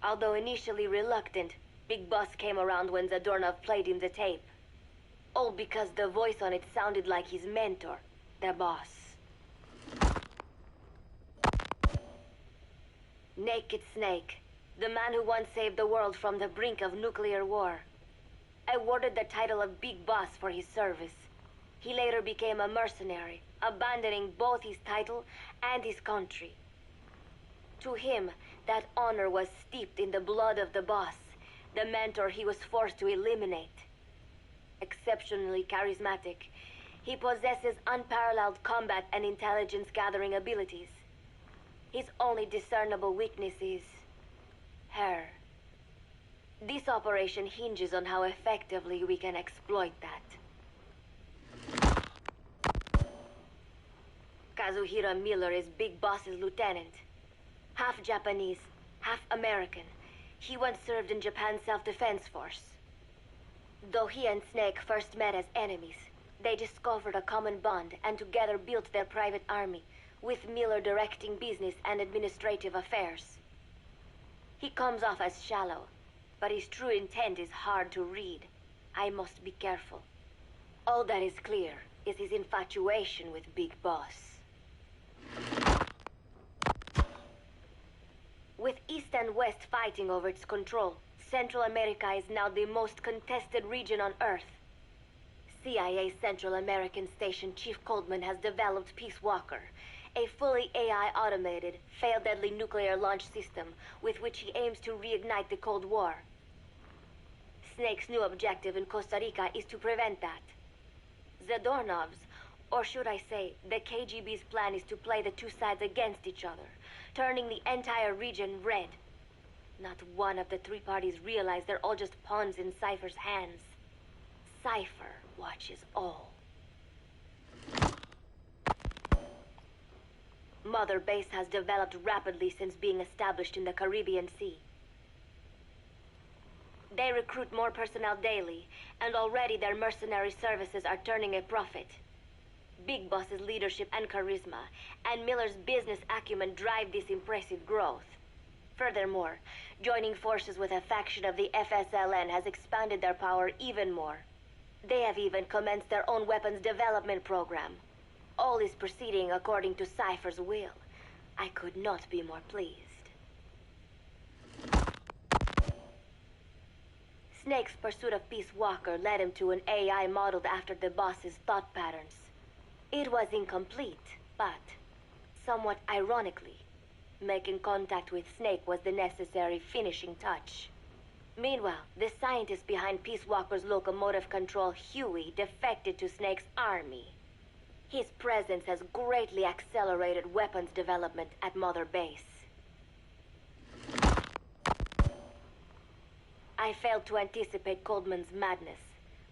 Although initially reluctant, Big Boss came around when Zadornov played him the tape. All because the voice on it sounded like his mentor, the boss. Naked Snake, the man who once saved the world from the brink of nuclear war. Awarded the title of Big Boss for his service. He later became a mercenary, abandoning both his title and his country. To him, that honor was steeped in the blood of the boss, the mentor he was forced to eliminate. Exceptionally charismatic, he possesses unparalleled combat and intelligence-gathering abilities. His only discernible weakness is her. This operation hinges on how effectively we can exploit that. Kazuhira Miller is Big Boss's lieutenant. Half Japanese, half American. He once served in Japan's self-defense force. Though he and Snake first met as enemies, they discovered a common bond and together built their private army, with Miller directing business and administrative affairs. He comes off as shallow, but his true intent is hard to read. I must be careful. All that is clear is his infatuation with Big Boss. With East and West fighting over its control, Central America is now the most contested region on Earth. CIA Central American Station Chief Coldman has developed Peace Walker, a fully AI-automated, fail-deadly nuclear launch system with which he aims to reignite the Cold War. Snake's new objective in Costa Rica is to prevent that. Zadornov's, or should I say, the KGB's plan is to play the two sides against each other, turning the entire region red. Not one of the three parties realize they're all just pawns in Cypher's hands. Cypher watches all. Mother Base has developed rapidly since being established in the Caribbean Sea. They recruit more personnel daily, and already their mercenary services are turning a profit. Big Boss's leadership and charisma, and Miller's business acumen drive this impressive growth. Furthermore, joining forces with a faction of the FSLN has expanded their power even more. They have even commenced their own weapons development program. All is proceeding according to Cypher's will. I could not be more pleased. Snake's pursuit of Peace Walker led him to an AI modeled after the boss's thought patterns. It was incomplete, but, somewhat ironically, making contact with Snake was the necessary finishing touch. Meanwhile, the scientist behind Peace Walker's locomotive control, Huey, defected to Snake's army. His presence has greatly accelerated weapons development at Mother Base. I failed to anticipate Coldman's madness,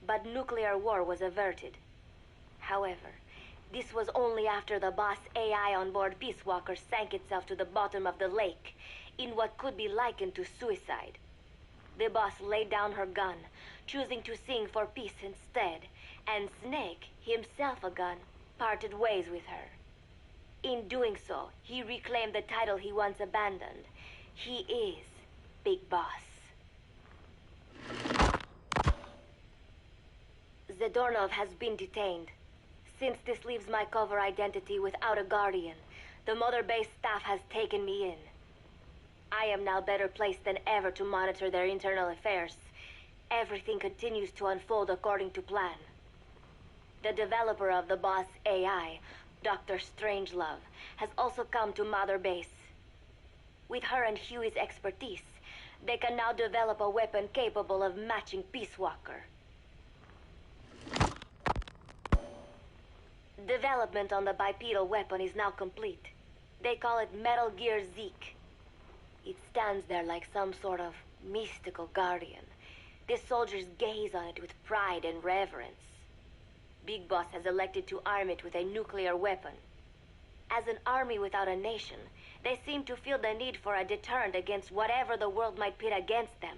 but nuclear war was averted. However, this was only after the boss AI on board Peace Walker sank itself to the bottom of the lake in what could be likened to suicide. The boss laid down her gun, choosing to sing for peace instead, and Snake, himself a gun, parted ways with her. In doing so, he reclaimed the title he once abandoned. He is Big Boss. Zadornov has been detained. Since this leaves my cover identity without a guardian, the Mother Base staff has taken me in. I am now better placed than ever to monitor their internal affairs. Everything continues to unfold according to plan. The developer of the boss AI, Dr. Strangelove, has also come to Mother Base. With her and Huey's expertise, they can now develop a weapon capable of matching Peace Walker. Development on the bipedal weapon is now complete. They call it Metal Gear Zeke. It stands there like some sort of mystical guardian. The soldiers gaze on it with pride and reverence. Big Boss has elected to arm it with a nuclear weapon. As an army without a nation, they seem to feel the need for a deterrent against whatever the world might pit against them.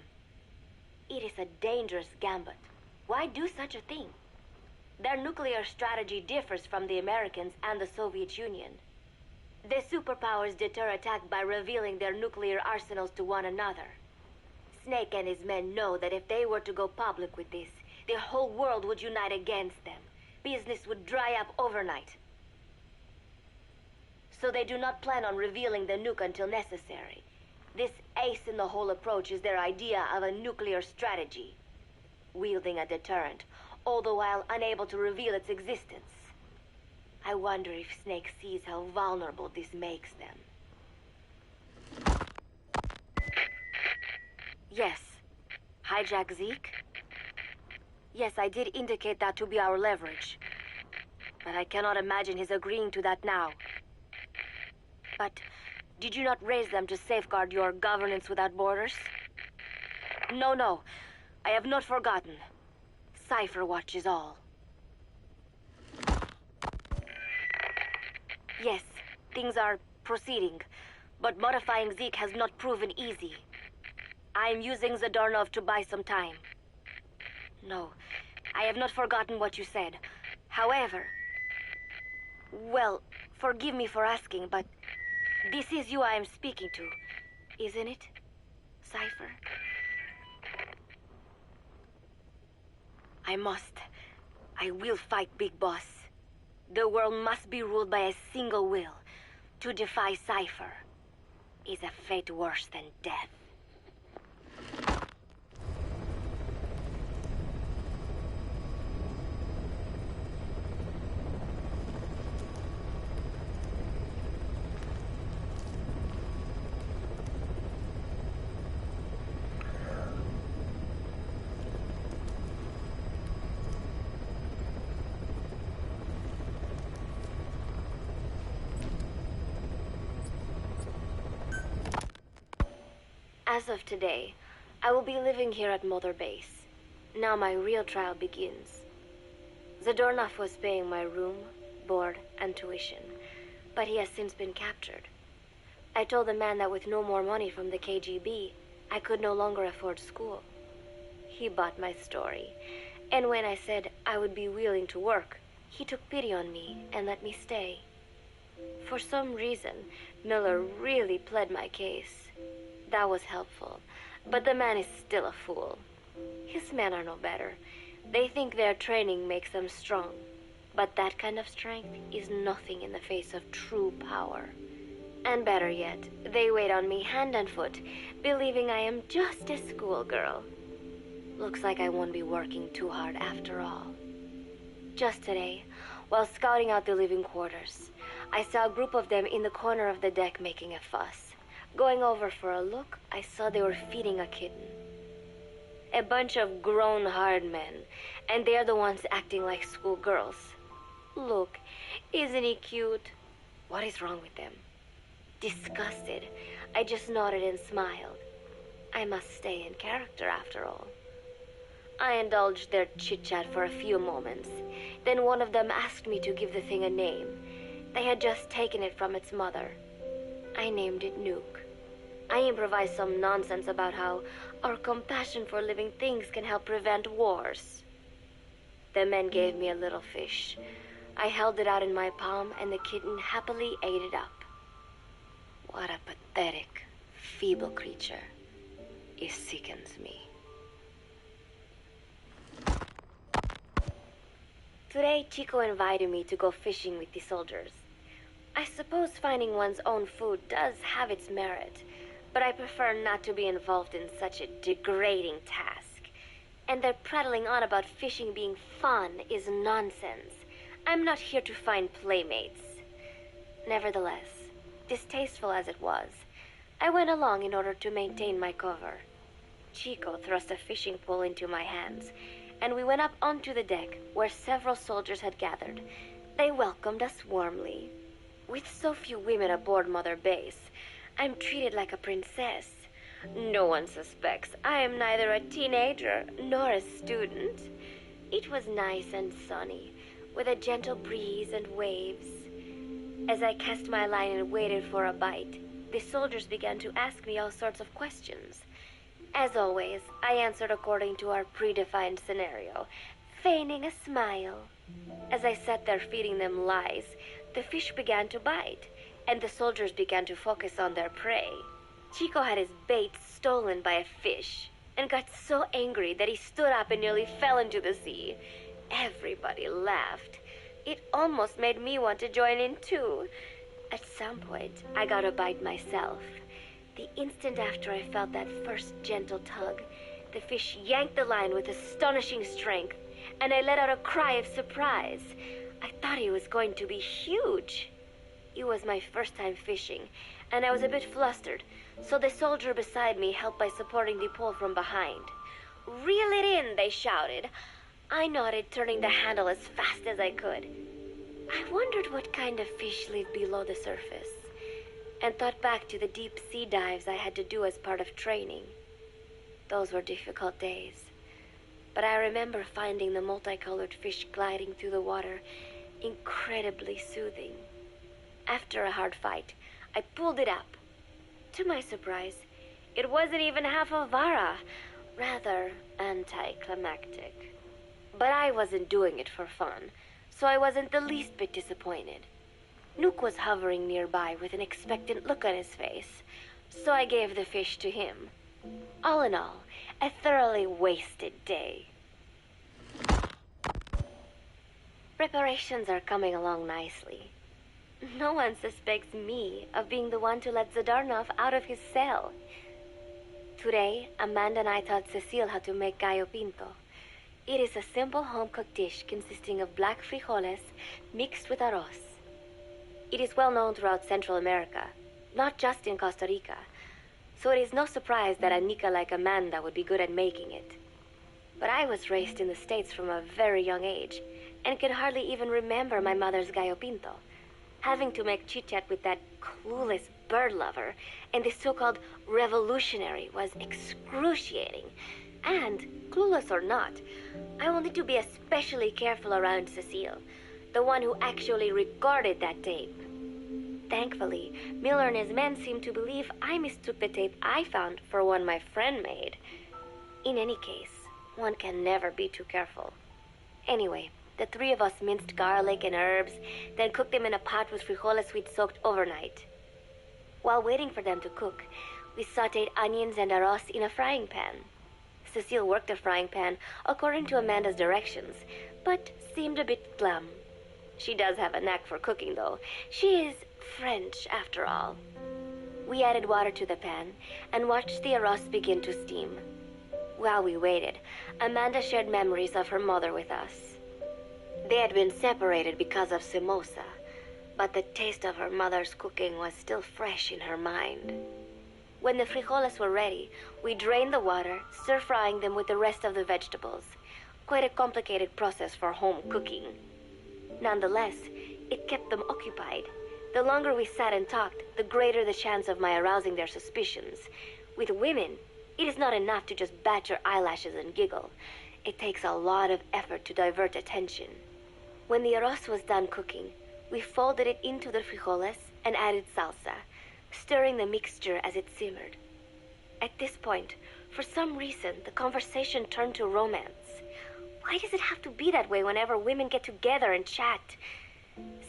It is a dangerous gambit. Why do such a thing? Their nuclear strategy differs from the Americans and the Soviet Union. The superpowers deter attack by revealing their nuclear arsenals to one another. Snake and his men know that if they were to go public with this, the whole world would unite against them. Business would dry up overnight. So they do not plan on revealing the nuke until necessary. This ace-in-the-hole approach is their idea of a nuclear strategy. Wielding a deterrent, all the while unable to reveal its existence. I wonder if Snake sees how vulnerable this makes them. Yes. Hijack Zeke? Yes, I did indicate that to be our leverage. But I cannot imagine his agreeing to that now. But did you not raise them to safeguard your governance without borders? No, no. I have not forgotten. Cypher Watch is all. Yes, things are proceeding, but modifying Zeke has not proven easy. I am using Zadornov to buy some time. No, I have not forgotten what you said. However, well, forgive me for asking, but this is you I am speaking to, isn't it, Cypher? I will fight Big Boss. The world must be ruled by a single will. To defy Cypher is a fate worse than death. As of today, I will be living here at Mother Base. Now my real trial begins. Zadornov was paying my room, board, and tuition, but he has since been captured. I told the man that with no more money from the KGB, I could no longer afford school. He bought my story, and when I said I would be willing to work, he took pity on me and let me stay. For some reason, Miller really pled my case. That was helpful, but the man is still a fool. His men are no better. They think their training makes them strong, but that kind of strength is nothing in the face of true power. And better yet, they wait on me hand and foot, believing I am just a schoolgirl. Looks like I won't be working too hard after all. Just today, while scouting out the living quarters, I saw a group of them in the corner of the deck making a fuss. Going over for a look, I saw they were feeding a kitten. A bunch of grown hard men, and they're the ones acting like schoolgirls. Look, isn't he cute? What is wrong with them? Disgusted, I just nodded and smiled. I must stay in character after all. I indulged their chit-chat for a few moments. Then one of them asked me to give the thing a name. They had just taken it from its mother. I named it Nuke. I improvised some nonsense about how our compassion for living things can help prevent wars. The men gave me a little fish. I held it out in my palm, and the kitten happily ate it up. What a pathetic, feeble creature. It sickens me. Today, Chico invited me to go fishing with the soldiers. I suppose finding one's own food does have its merit, but I prefer not to be involved in such a degrading task. And their prattling on about fishing being fun is nonsense. I'm not here to find playmates. Nevertheless, distasteful as it was, I went along in order to maintain my cover. Chico thrust a fishing pole into my hands, and we went up onto the deck where several soldiers had gathered. They welcomed us warmly. With so few women aboard Mother Base, I'm treated like a princess. No one suspects I am neither a teenager nor a student. It was nice and sunny, with a gentle breeze and waves. As I cast my line and waited for a bite, the soldiers began to ask me all sorts of questions. As always, I answered according to our predefined scenario, feigning a smile. As I sat there feeding them lies, the fish began to bite, and the soldiers began to focus on their prey. Chico had his bait stolen by a fish, and got so angry that he stood up and nearly fell into the sea. Everybody laughed. It almost made me want to join in too. At some point, I got a bite myself. The instant after I felt that first gentle tug, the fish yanked the line with astonishing strength, and I let out a cry of surprise. I thought he was going to be huge. It was my first time fishing, and I was a bit flustered, so the soldier beside me helped by supporting the pole from behind. "Reel it in," they shouted. I nodded, turning the handle as fast as I could. I wondered what kind of fish lived below the surface, and thought back to the deep sea dives I had to do as part of training. Those were difficult days, but I remember finding the multicolored fish gliding through the water incredibly soothing. After a hard fight, I pulled it up. To my surprise, it wasn't even half a vara, rather anticlimactic. But I wasn't doing it for fun, so I wasn't the least bit disappointed. Nuke was hovering nearby with an expectant look on his face, so I gave the fish to him. All in all, a thoroughly wasted day. Preparations are coming along nicely. No one suspects me of being the one to let Zadarnov out of his cell. Today, Amanda and I taught Cecile how to make gallo pinto. It is a simple home-cooked dish consisting of black frijoles mixed with arroz. It is well known throughout Central America, not just in Costa Rica, so it is no surprise that a Nica like Amanda would be good at making it. But I was raised in the States from a very young age, and can hardly even remember my mother's gallo pinto. Having to make chit-chat with that clueless bird lover and the so-called revolutionary was excruciating. And, clueless or not, I will need to be especially careful around Cecile, the one who actually recorded that tape. Thankfully, Miller and his men seem to believe I mistook the tape I found for one my friend made. In any case, one can never be too careful. Anyway, the three of us minced garlic and herbs, then cooked them in a pot with frijoles we'd soaked overnight. While waiting for them to cook, we sautéed onions and arroz in a frying pan. Cecile worked the frying pan according to Amanda's directions, but seemed a bit glum. She does have a knack for cooking, though. She is French, after all. We added water to the pan and watched the arroz begin to steam. While we waited, Amanda shared memories of her mother with us. They had been separated because of Simosa, but the taste of her mother's cooking was still fresh in her mind. When the frijoles were ready, we drained the water, stir-frying them with the rest of the vegetables. Quite a complicated process for home cooking. Nonetheless, it kept them occupied. The longer we sat and talked, the greater the chance of my arousing their suspicions. With women, it is not enough to just bat your eyelashes and giggle. It takes a lot of effort to divert attention. When the arroz was done cooking, we folded it into the frijoles and added salsa, stirring the mixture as it simmered. At this point, for some reason, the conversation turned to romance. Why does it have to be that way whenever women get together and chat?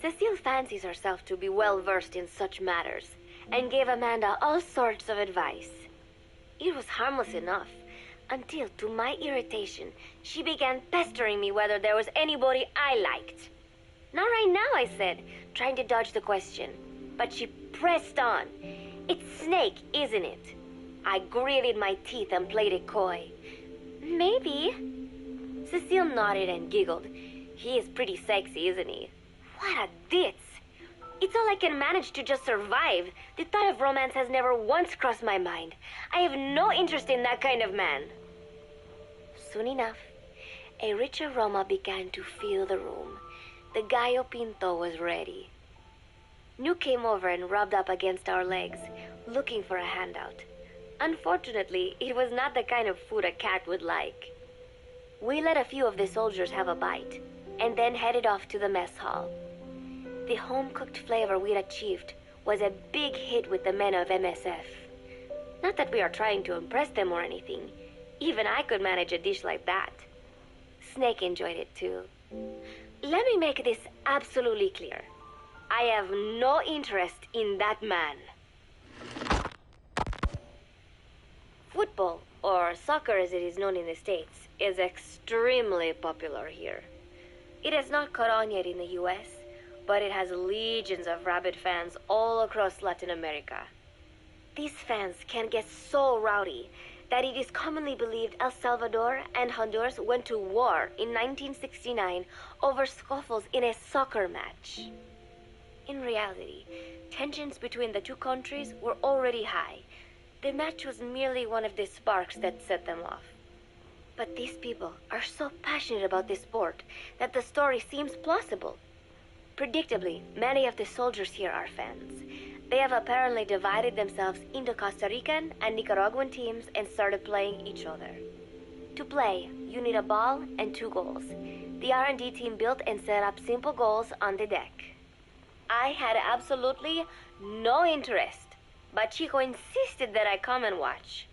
Cecile fancies herself to be well-versed in such matters, and gave Amanda all sorts of advice. It was harmless enough, until, to my irritation, she began pestering me whether there was anybody I liked. Not right now, I said, trying to dodge the question. But she pressed on. It's Snake, isn't it? I gritted my teeth and played it coy. Maybe. Cecile nodded and giggled. He is pretty sexy, isn't he? What a ditz. It's all I can manage to just survive. The thought of romance has never once crossed my mind. I have no interest in that kind of man. Soon enough, a rich aroma began to fill the room. The gallo pinto was ready. Nuke came over and rubbed up against our legs, looking for a handout. Unfortunately, it was not the kind of food a cat would like. We let a few of the soldiers have a bite, and then headed off to the mess hall. The home-cooked flavor we'd achieved was a big hit with the men of MSF. Not that we are trying to impress them or anything. Even I could manage a dish like that. Snake enjoyed it too. Let me make this absolutely clear. I have no interest in that man. Football, or soccer as it is known in the States, is extremely popular here. It has not caught on yet in the US, but it has legions of rabid fans all across Latin America. These fans can get so rowdy that it is commonly believed El Salvador and Honduras went to war in 1969 over scuffles in a soccer match. In reality, tensions between the two countries were already high. The match was merely one of the sparks that set them off. But these people are so passionate about this sport that the story seems plausible. Predictably, many of the soldiers here are fans. They have apparently divided themselves into Costa Rican and Nicaraguan teams and started playing each other. To play, you need a ball and 2 goals. The R&D team built and set up simple goals on the deck. I had absolutely no interest, but Chico insisted that I come and watch.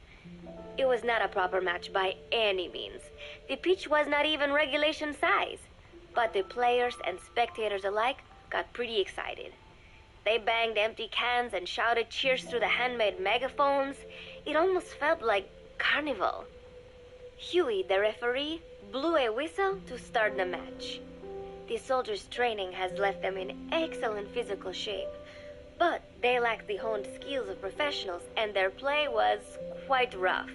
It was not a proper match by any means. The pitch was not even regulation size, but the players and spectators alike got pretty excited. They banged empty cans and shouted cheers through the handmade megaphones. It almost felt like carnival. Huey, the referee, blew a whistle to start the match. The soldiers' training has left them in excellent physical shape, but they lack the honed skills of professionals and their play was quite rough.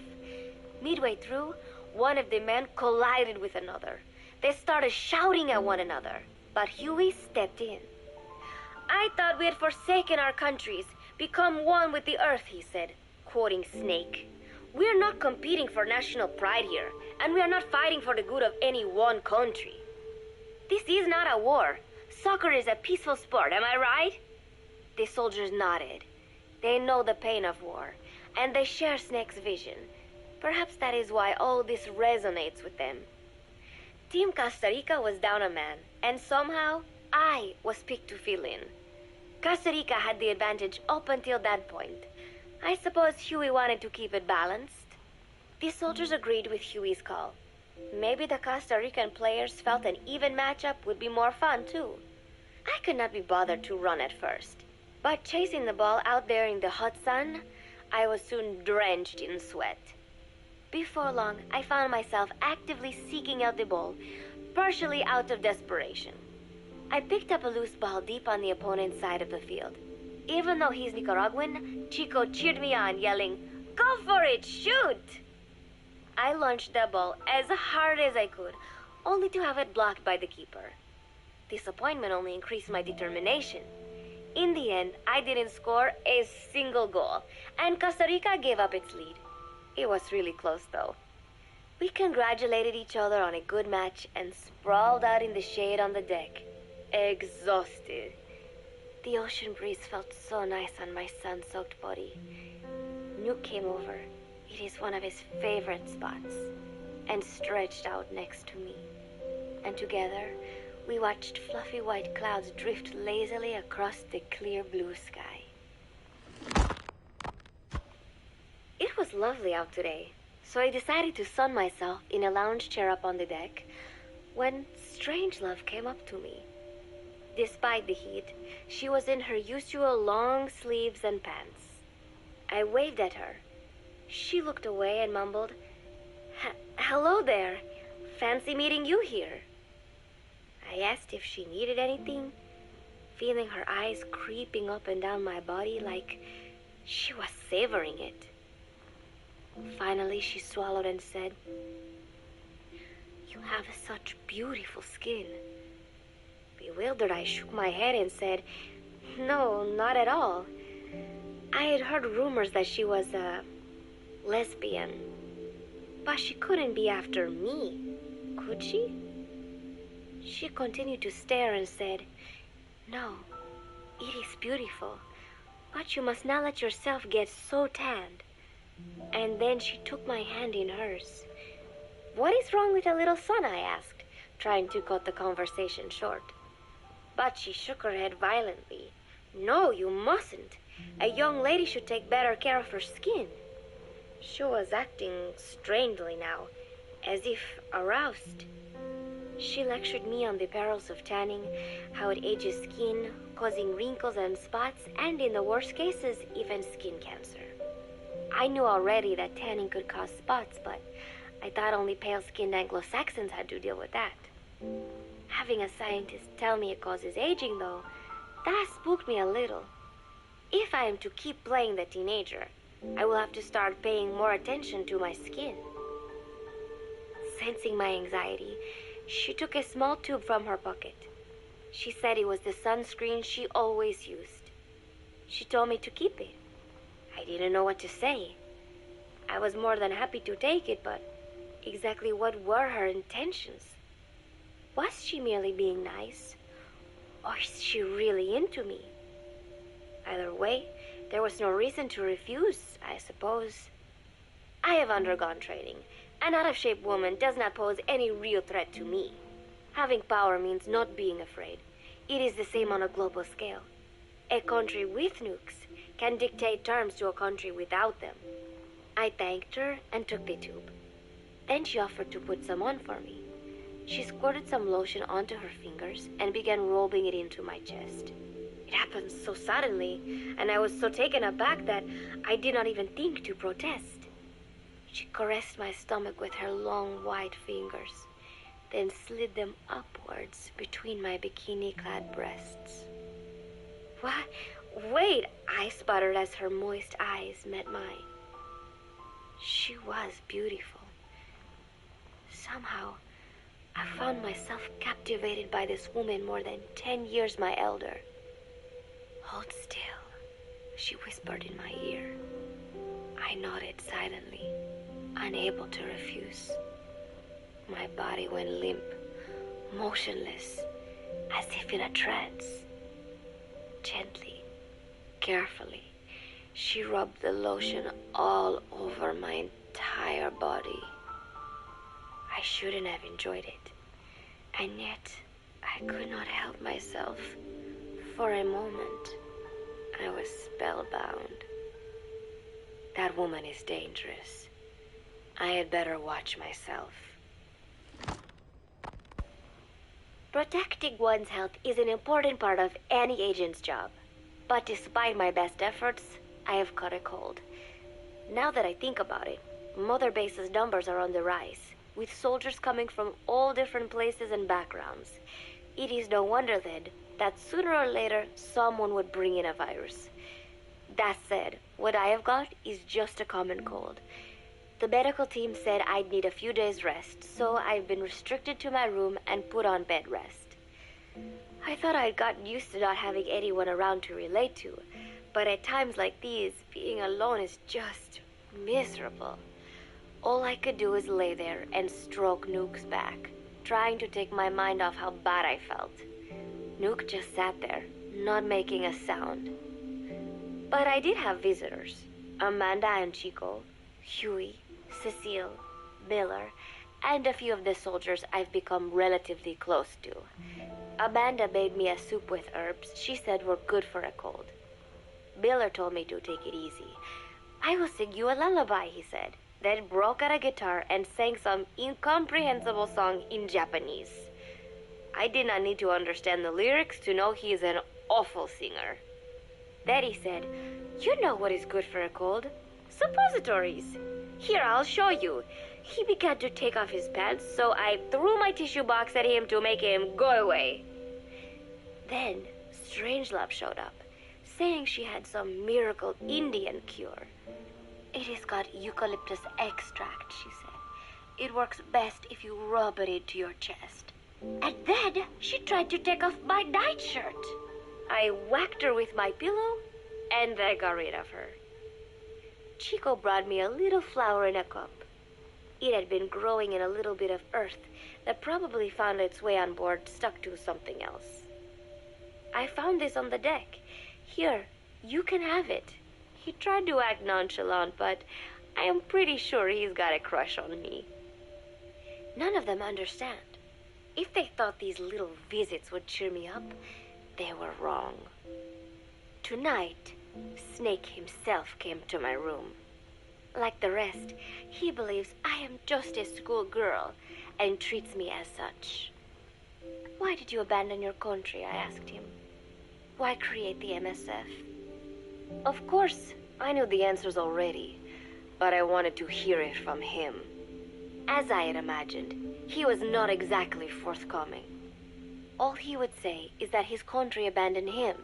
Midway through, one of the men collided with another. They started shouting at one another, but Huey stepped in. "I thought we had forsaken our countries, become one with the earth," he said, quoting Snake. "We're not competing for national pride here, and we are not fighting for the good of any one country. This is not a war. Soccer is a peaceful sport, am I right?" The soldiers nodded. They know the pain of war, and they share Snake's vision. Perhaps that is why all this resonates with them. Team Costa Rica was down a man, and somehow I was picked to fill in. Costa Rica had the advantage up until that point. I suppose Huey wanted to keep it balanced. The soldiers agreed with Huey's call. Maybe the Costa Rican players felt an even matchup would be more fun, too. I could not be bothered to run at first, but chasing the ball out there in the hot sun, I was soon drenched in sweat. Before long, I found myself actively seeking out the ball, partially out of desperation. I picked up a loose ball deep on the opponent's side of the field. Even though he's Nicaraguan, Chico cheered me on, yelling, "Go for it, shoot!" I launched the ball as hard as I could, only to have it blocked by the keeper. Disappointment only increased my determination. In the end, I didn't score a single goal, and Costa Rica gave up its lead. It was really close, though. We congratulated each other on a good match and sprawled out in the shade on the deck, exhausted. The ocean breeze felt so nice on my sun-soaked body. Nuke came over. It is one of his favorite spots, and stretched out next to me. And together, we watched fluffy white clouds drift lazily across the clear blue sky. It was lovely out today, so I decided to sun myself in a lounge chair up on the deck when Strangelove came up to me. Despite the heat, she was in her usual long sleeves and pants. I waved at her. She looked away and mumbled, "Hello there. Fancy meeting you here." I asked if she needed anything, feeling her eyes creeping up and down my body like she was savoring it. Finally, she swallowed and said, "You have such beautiful skin." Bewildered, I shook my head and said, "No, not at all. I had heard rumors that she was a lesbian, but she couldn't be after me, could she?" She continued to stare and said, "No, it is beautiful, but you must not let yourself get so tanned." And then she took my hand in hers. "What is wrong with a little sun?" I asked, trying to cut the conversation short. But she shook her head violently. "No, you mustn't. A young lady should take better care of her skin." She was acting strangely now, as if aroused. She lectured me on the perils of tanning, how it ages skin, causing wrinkles and spots, and in the worst cases, even skin cancer. I knew already that tanning could cause spots, but I thought only pale-skinned Anglo-Saxons had to deal with that. Having a scientist tell me it causes aging, though, that spooked me a little. If I am to keep playing the teenager, I will have to start paying more attention to my skin. Sensing my anxiety, she took a small tube from her pocket. She said it was the sunscreen she always used. She told me to keep it. I didn't know what to say. I was more than happy to take it, but exactly what were her intentions. Was she merely being nice? Or is she really into me? Either way, there was no reason to refuse, I suppose. I have undergone training. An out-of-shape woman does not pose any real threat to me. Having power means not being afraid. It is the same on a global scale. A country with nukes can dictate terms to a country without them. I thanked her and took the tube. Then she offered to put some on for me. She squirted some lotion onto her fingers and began rolling it into my chest. It happened so suddenly, and I was so taken aback that I did not even think to protest. She caressed my stomach with her long white fingers, then slid them upwards between my bikini-clad breasts. What? Wait, I sputtered as her moist eyes met mine. She was beautiful. Somehow, I found myself captivated by this woman more than 10 years my elder. Hold still, she whispered in my ear. I nodded silently, unable to refuse. My body went limp, motionless, as if in a trance. Gently, carefully, she rubbed the lotion all over my entire body. I shouldn't have enjoyed it, and yet I could not help myself. For a moment, I was spellbound. That woman is dangerous. I had better watch myself. Protecting one's health is an important part of any agent's job. But despite my best efforts, I have caught a cold. Now that I think about it, Mother Base's numbers are on the rise, with soldiers coming from all different places and backgrounds. It is no wonder, then, that sooner or later someone would bring in a virus. That said, what I have got is just a common cold. The medical team said I'd need a few days rest, so I've been restricted to my room and put on bed rest. I thought I'd gotten used to not having anyone around to relate to, but at times like these, being alone is just miserable. All I could do is lay there and stroke Nuke's back, trying to take my mind off how bad I felt. Nuke just sat there, not making a sound. But I did have visitors. Amanda and Chico, Huey, Cecile, Miller, and a few of the soldiers I've become relatively close to. Amanda made me a soup with herbs she said were good for a cold. Miller told me to take it easy. I will sing you a lullaby, he said, then broke out a guitar and sang some incomprehensible song in Japanese. I did not need to understand the lyrics to know he is an awful singer. Then he said, "You know what is good for a cold? Suppositories. Here, I'll show you." He began to take off his pants, so I threw my tissue box at him to make him go away. Then Strangelove showed up, saying she had some miracle Indian cure. It has got eucalyptus extract, she said. It works best if you rub it into your chest. And then she tried to take off my nightshirt. I whacked her with my pillow, and I got rid of her. Chico brought me a little flower in a cup. It had been growing in a little bit of earth that probably found its way on board, stuck to something else. I found this on the deck. Here, you can have it. He tried to act nonchalant, but I am pretty sure he's got a crush on me. None of them understand. If they thought these little visits would cheer me up, they were wrong. Tonight, Snake himself came to my room. Like the rest, he believes I am just a schoolgirl and treats me as such. Why did you abandon your country? I asked him. Why create the MSF? Of course, I knew the answers already, but I wanted to hear it from him. As I had imagined, he was not exactly forthcoming. All he would say is that his country abandoned him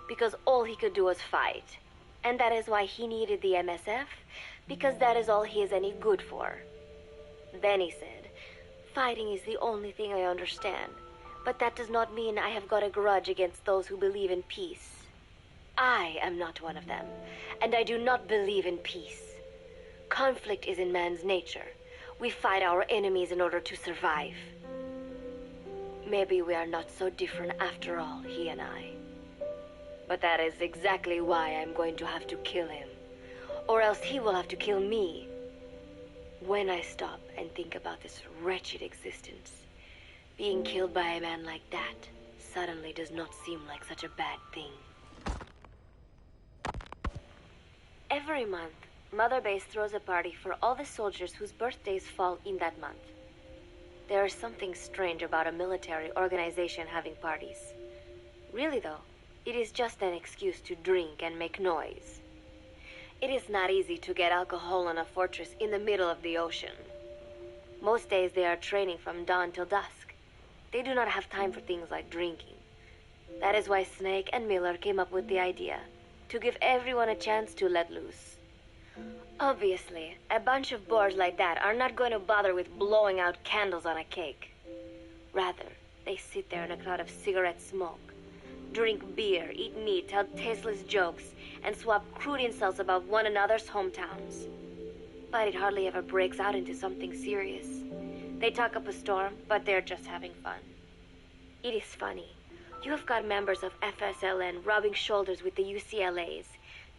because all he could do was fight, and that is why he needed the MSF, because that is all he is any good for. Then he said, "Fighting is the only thing I understand, but that does not mean I have got a grudge against those who believe in peace. I am not one of them, and I do not believe in peace. Conflict is in man's nature. We fight our enemies in order to survive. Maybe we are not so different after all, he and I. But that is exactly why I'm going to have to kill him. Or else he will have to kill me. When I stop and think about this wretched existence, being killed by a man like that suddenly does not seem like such a bad thing. Every month, Mother Base throws a party for all the soldiers whose birthdays fall in that month. There is something strange about a military organization having parties. Really though, it is just an excuse to drink and make noise. It is not easy to get alcohol in a fortress in the middle of the ocean. Most days they are training from dawn till dusk. They do not have time for things like drinking. That is why Snake and Miller came up with the idea to give everyone a chance to let loose. Obviously, a bunch of boors like that are not going to bother with blowing out candles on a cake. Rather, they sit there in a cloud of cigarette smoke, drink beer, eat meat, tell tasteless jokes, and swap crude insults about one another's hometowns. But it hardly ever breaks out into something serious. They talk up a storm, but they're just having fun. It is funny. You have got members of FSLN rubbing shoulders with the UCLAs,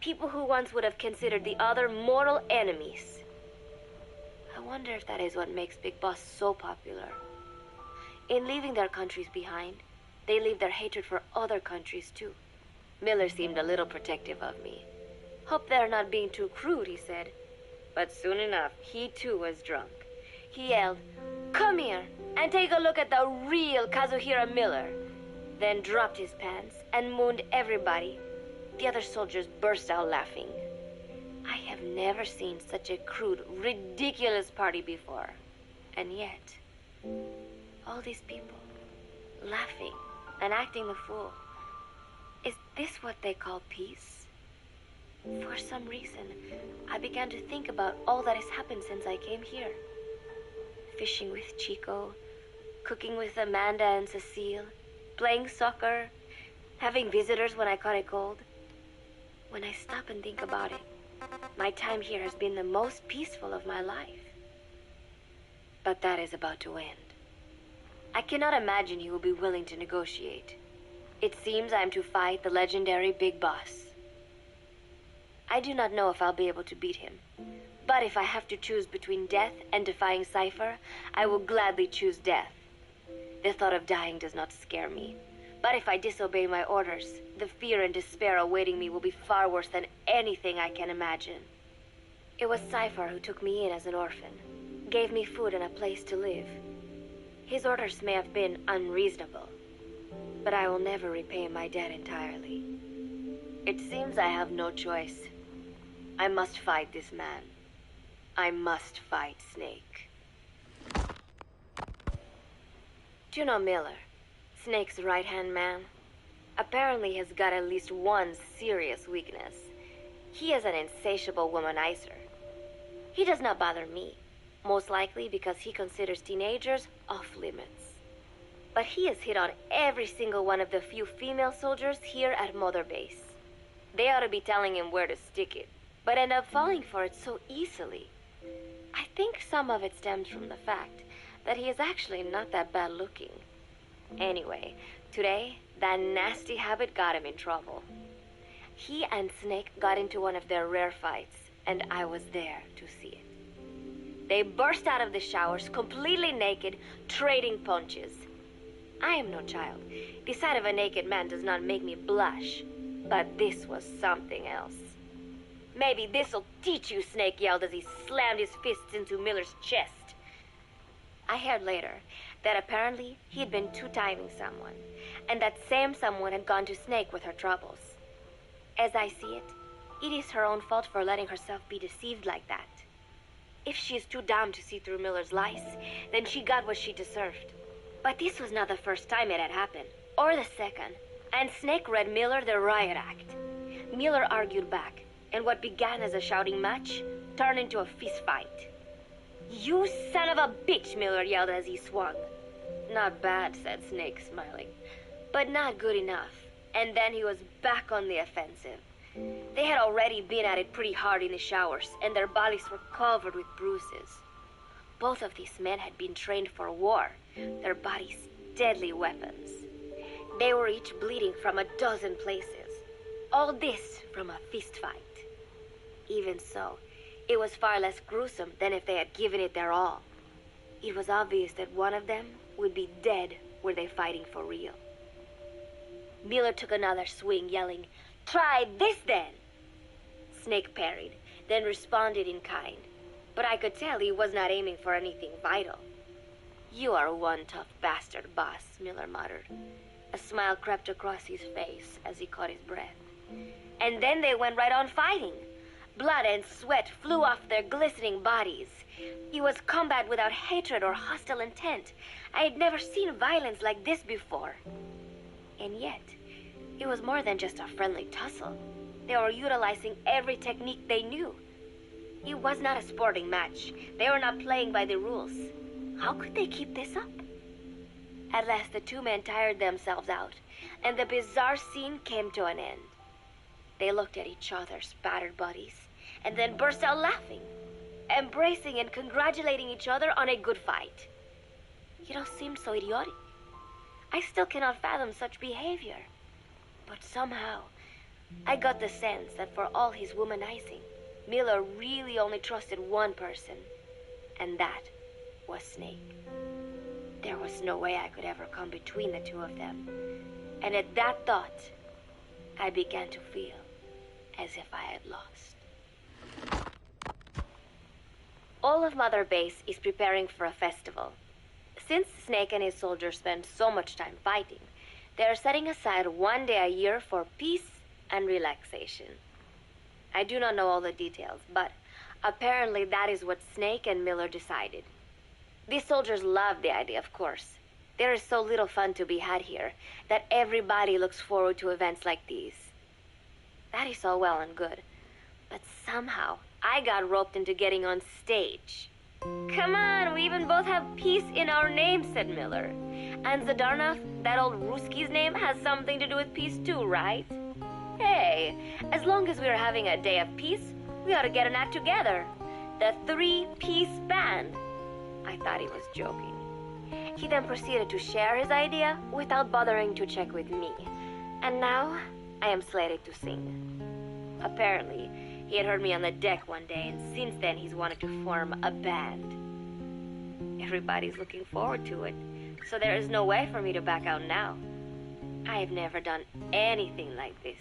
people who once would have considered the other mortal enemies. I wonder if that is what makes Big Boss so popular. In leaving their countries behind, they leave their hatred for other countries too. Miller seemed a little protective of me. Hope they're not being too crude, he said. But soon enough, he too was drunk. He yelled, "Come here and take a look at the real Kazuhira Miller." Then dropped his pants and mooned everybody. The other soldiers burst out laughing. I have never seen such a crude, ridiculous party before. And yet, all these people, laughing and acting the fool. Is this what they call peace? For some reason, I began to think about all that has happened since I came here. Fishing with Chico, cooking with Amanda and Cecile, playing soccer, having visitors when I caught a cold. When I stop and think about it, my time here has been the most peaceful of my life. But that is about to end. I cannot imagine he will be willing to negotiate. It seems I am to fight the legendary Big Boss. I do not know if I'll be able to beat him. But if I have to choose between death and defying Cypher, I will gladly choose death. The thought of dying does not scare me. But if I disobey my orders, the fear and despair awaiting me will be far worse than anything I can imagine. It was Cypher who took me in as an orphan, gave me food and a place to live. His orders may have been unreasonable, but I will never repay my debt entirely. It seems I have no choice. I must fight this man. I must fight Snake. Do you know Miller, Snake's right-hand man? Apparently has got at least one serious weakness. He is an insatiable womanizer. He does not bother me, most likely because he considers teenagers off-limits. But he has hit on every single one of the few female soldiers here at Mother Base. They ought to be telling him where to stick it, but end up falling for it so easily. I think some of it stems from the fact that he is actually not that bad looking. Anyway, today, that nasty habit got him in trouble. He and Snake got into one of their rare fights, and I was there to see it. They burst out of the showers, completely naked, trading punches. I am no child. The sight of a naked man does not make me blush. But this was something else. "Maybe this'll teach you," Snake yelled as he slammed his fists into Miller's chest. I heard later that apparently he had been two-timing someone, and that same someone had gone to Snake with her troubles. As I see it, it is her own fault for letting herself be deceived like that. If she is too dumb to see through Miller's lies, then she got what she deserved. But this was not the first time it had happened, or the second, and Snake read Miller the riot act. Miller argued back, and what began as a shouting match turned into a fist fight. "You son of a bitch," Miller yelled as he swung. "Not bad," said Snake, smiling, "but not good enough." And then he was back on the offensive. They had already been at it pretty hard in the showers, and their bodies were covered with bruises. Both of these men had been trained for war, their bodies deadly weapons. They were each bleeding from a dozen places. All this from a fist fight. Even so, it was far less gruesome than if they had given it their all. It was obvious that one of them would be dead were they fighting for real. Miller took another swing, yelling, "Try this then!" Snake parried, then responded in kind. But I could tell he was not aiming for anything vital. "You are one tough bastard, boss," Miller muttered. A smile crept across his face as he caught his breath. And then they went right on fighting. Blood and sweat flew off their glistening bodies. It was combat without hatred or hostile intent. I had never seen violence like this before. And yet, it was more than just a friendly tussle. They were utilizing every technique they knew. It was not a sporting match. They were not playing by the rules. How could they keep this up? At last, the two men tired themselves out, and the bizarre scene came to an end. They looked at each other's battered bodies, and then burst out laughing, embracing and congratulating each other on a good fight. It all seemed so idiotic. I still cannot fathom such behavior. But somehow, I got the sense that for all his womanizing, Miller really only trusted one person, and that was Snake. There was no way I could ever come between the two of them. And at that thought, I began to feel as if I had lost. All of Mother Base is preparing for a festival. Since Snake and his soldiers spend so much time fighting, they are setting aside one day a year for peace and relaxation. I do not know all the details, but apparently that is what Snake and Miller decided. These soldiers love the idea, of course. There is so little fun to be had here that everybody looks forward to events like these. That is all well and good, but somehow I got roped into getting on stage. "Come on, we even both have peace in our name," said Miller. "And Zadarnov, that old Ruski's name, has something to do with peace too, right? Hey, as long as we're having a day of peace, we ought to get an act together. The Three-Piece Band." I thought he was joking. He then proceeded to share his idea without bothering to check with me. And now, I am slated to sing. Apparently, he had heard me on the deck one day, and since then he's wanted to form a band. Everybody's looking forward to it, so there is no way for me to back out now. I have never done anything like this,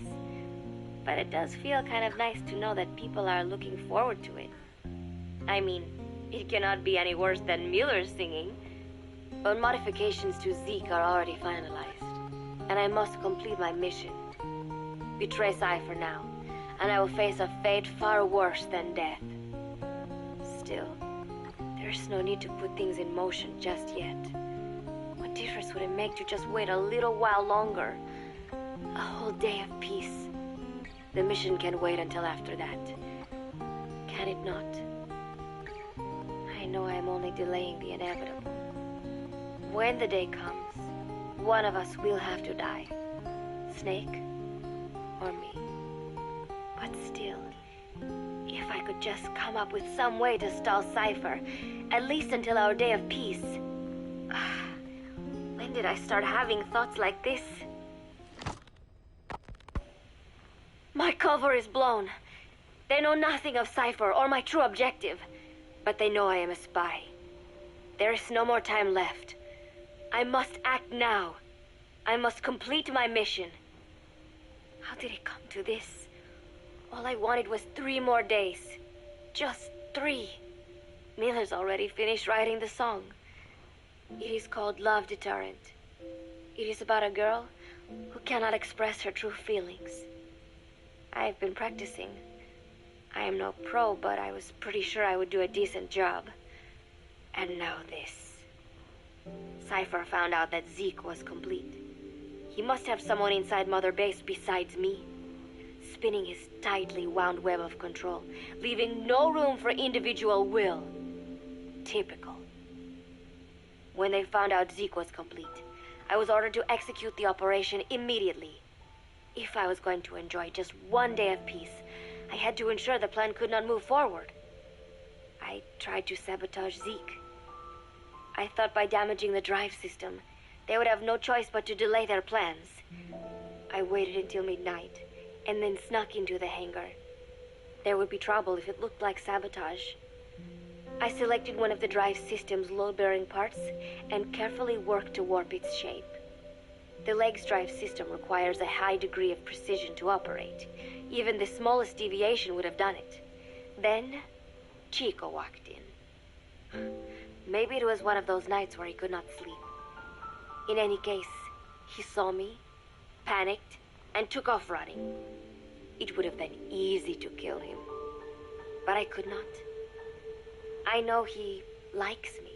but it does feel kind of nice to know that people are looking forward to it. I mean, it cannot be any worse than Miller's singing, but modifications to Zeke are already finalized, and I must complete my mission. Betray Cypher now, and I will face a fate far worse than death. Still, there's no need to put things in motion just yet. What difference would it make to just wait a little while longer? A whole day of peace. The mission can wait until after that. Can it not? I know I am only delaying the inevitable. When the day comes, one of us will have to die. Snake or me. But still, if I could just come up with some way to stall Cypher, at least until our day of peace. When did I start having thoughts like this? My cover is blown. They know nothing of Cypher or my true objective, but they know I am a spy. There is no more time left. I must act now. I must complete my mission. How did it come to this? All I wanted was 3 more days. Just 3. Miller's already finished writing the song. It is called Love Deterrent. It is about a girl who cannot express her true feelings. I have been practicing. I am no pro, but I was pretty sure I would do a decent job. And now this. Cypher found out that Zeke was complete. He must have someone inside Mother Base besides me, spinning his tightly wound web of control, leaving no room for individual will. Typical. When they found out Zeke was complete, I was ordered to execute the operation immediately. If I was going to enjoy just one day of peace, I had to ensure the plan could not move forward. I tried to sabotage Zeke, I thought by damaging the drive system, they would have no choice but to delay their plans. I waited until midnight, and then snuck into the hangar. There would be trouble if it looked like sabotage. I selected one of the drive system's load-bearing parts and carefully worked to warp its shape. The leg's drive system requires a high degree of precision to operate. Even the smallest deviation would have done it. Then, Chico walked in. Maybe it was one of those nights where he could not sleep. In any case, he saw me, panicked, and took off running. It would have been easy to kill him, but I could not. I know he likes me.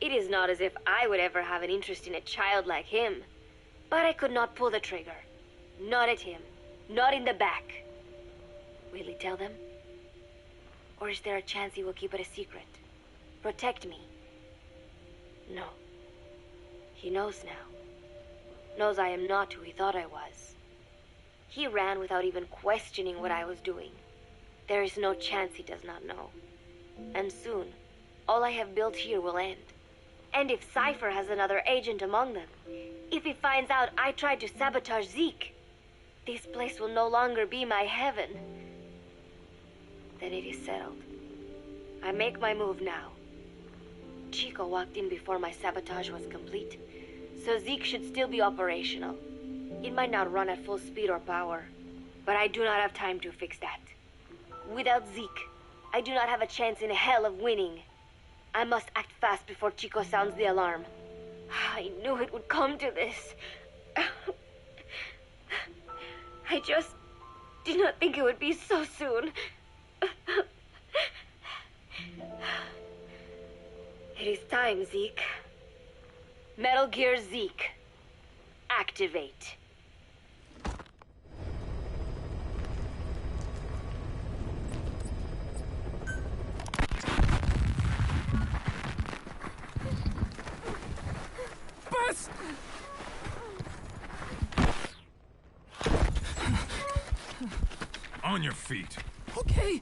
It is not as if I would ever have an interest in a child like him, but I could not pull the trigger. Not at him. Not in the back. Will he tell them? Or is there a chance he will keep it a secret? Protect me? No. He knows now. Knows I am not who he thought I was. He ran without even questioning what I was doing. There is no chance he does not know. And soon, all I have built here will end. And if Cypher has another agent among them, if he finds out I tried to sabotage Zeke, this place will no longer be my heaven. Then it is settled. I make my move now. Chico walked in before my sabotage was complete, so Zeke should still be operational. It might not run at full speed or power, but I do not have time to fix that. Without Zeke, I do not have a chance in hell of winning. I must act fast before Chico sounds the alarm. I knew it would come to this. I just did not think it would be so soon. It is time, Zeke. Metal Gear Zeke. Activate. Bus! On your feet. Okay.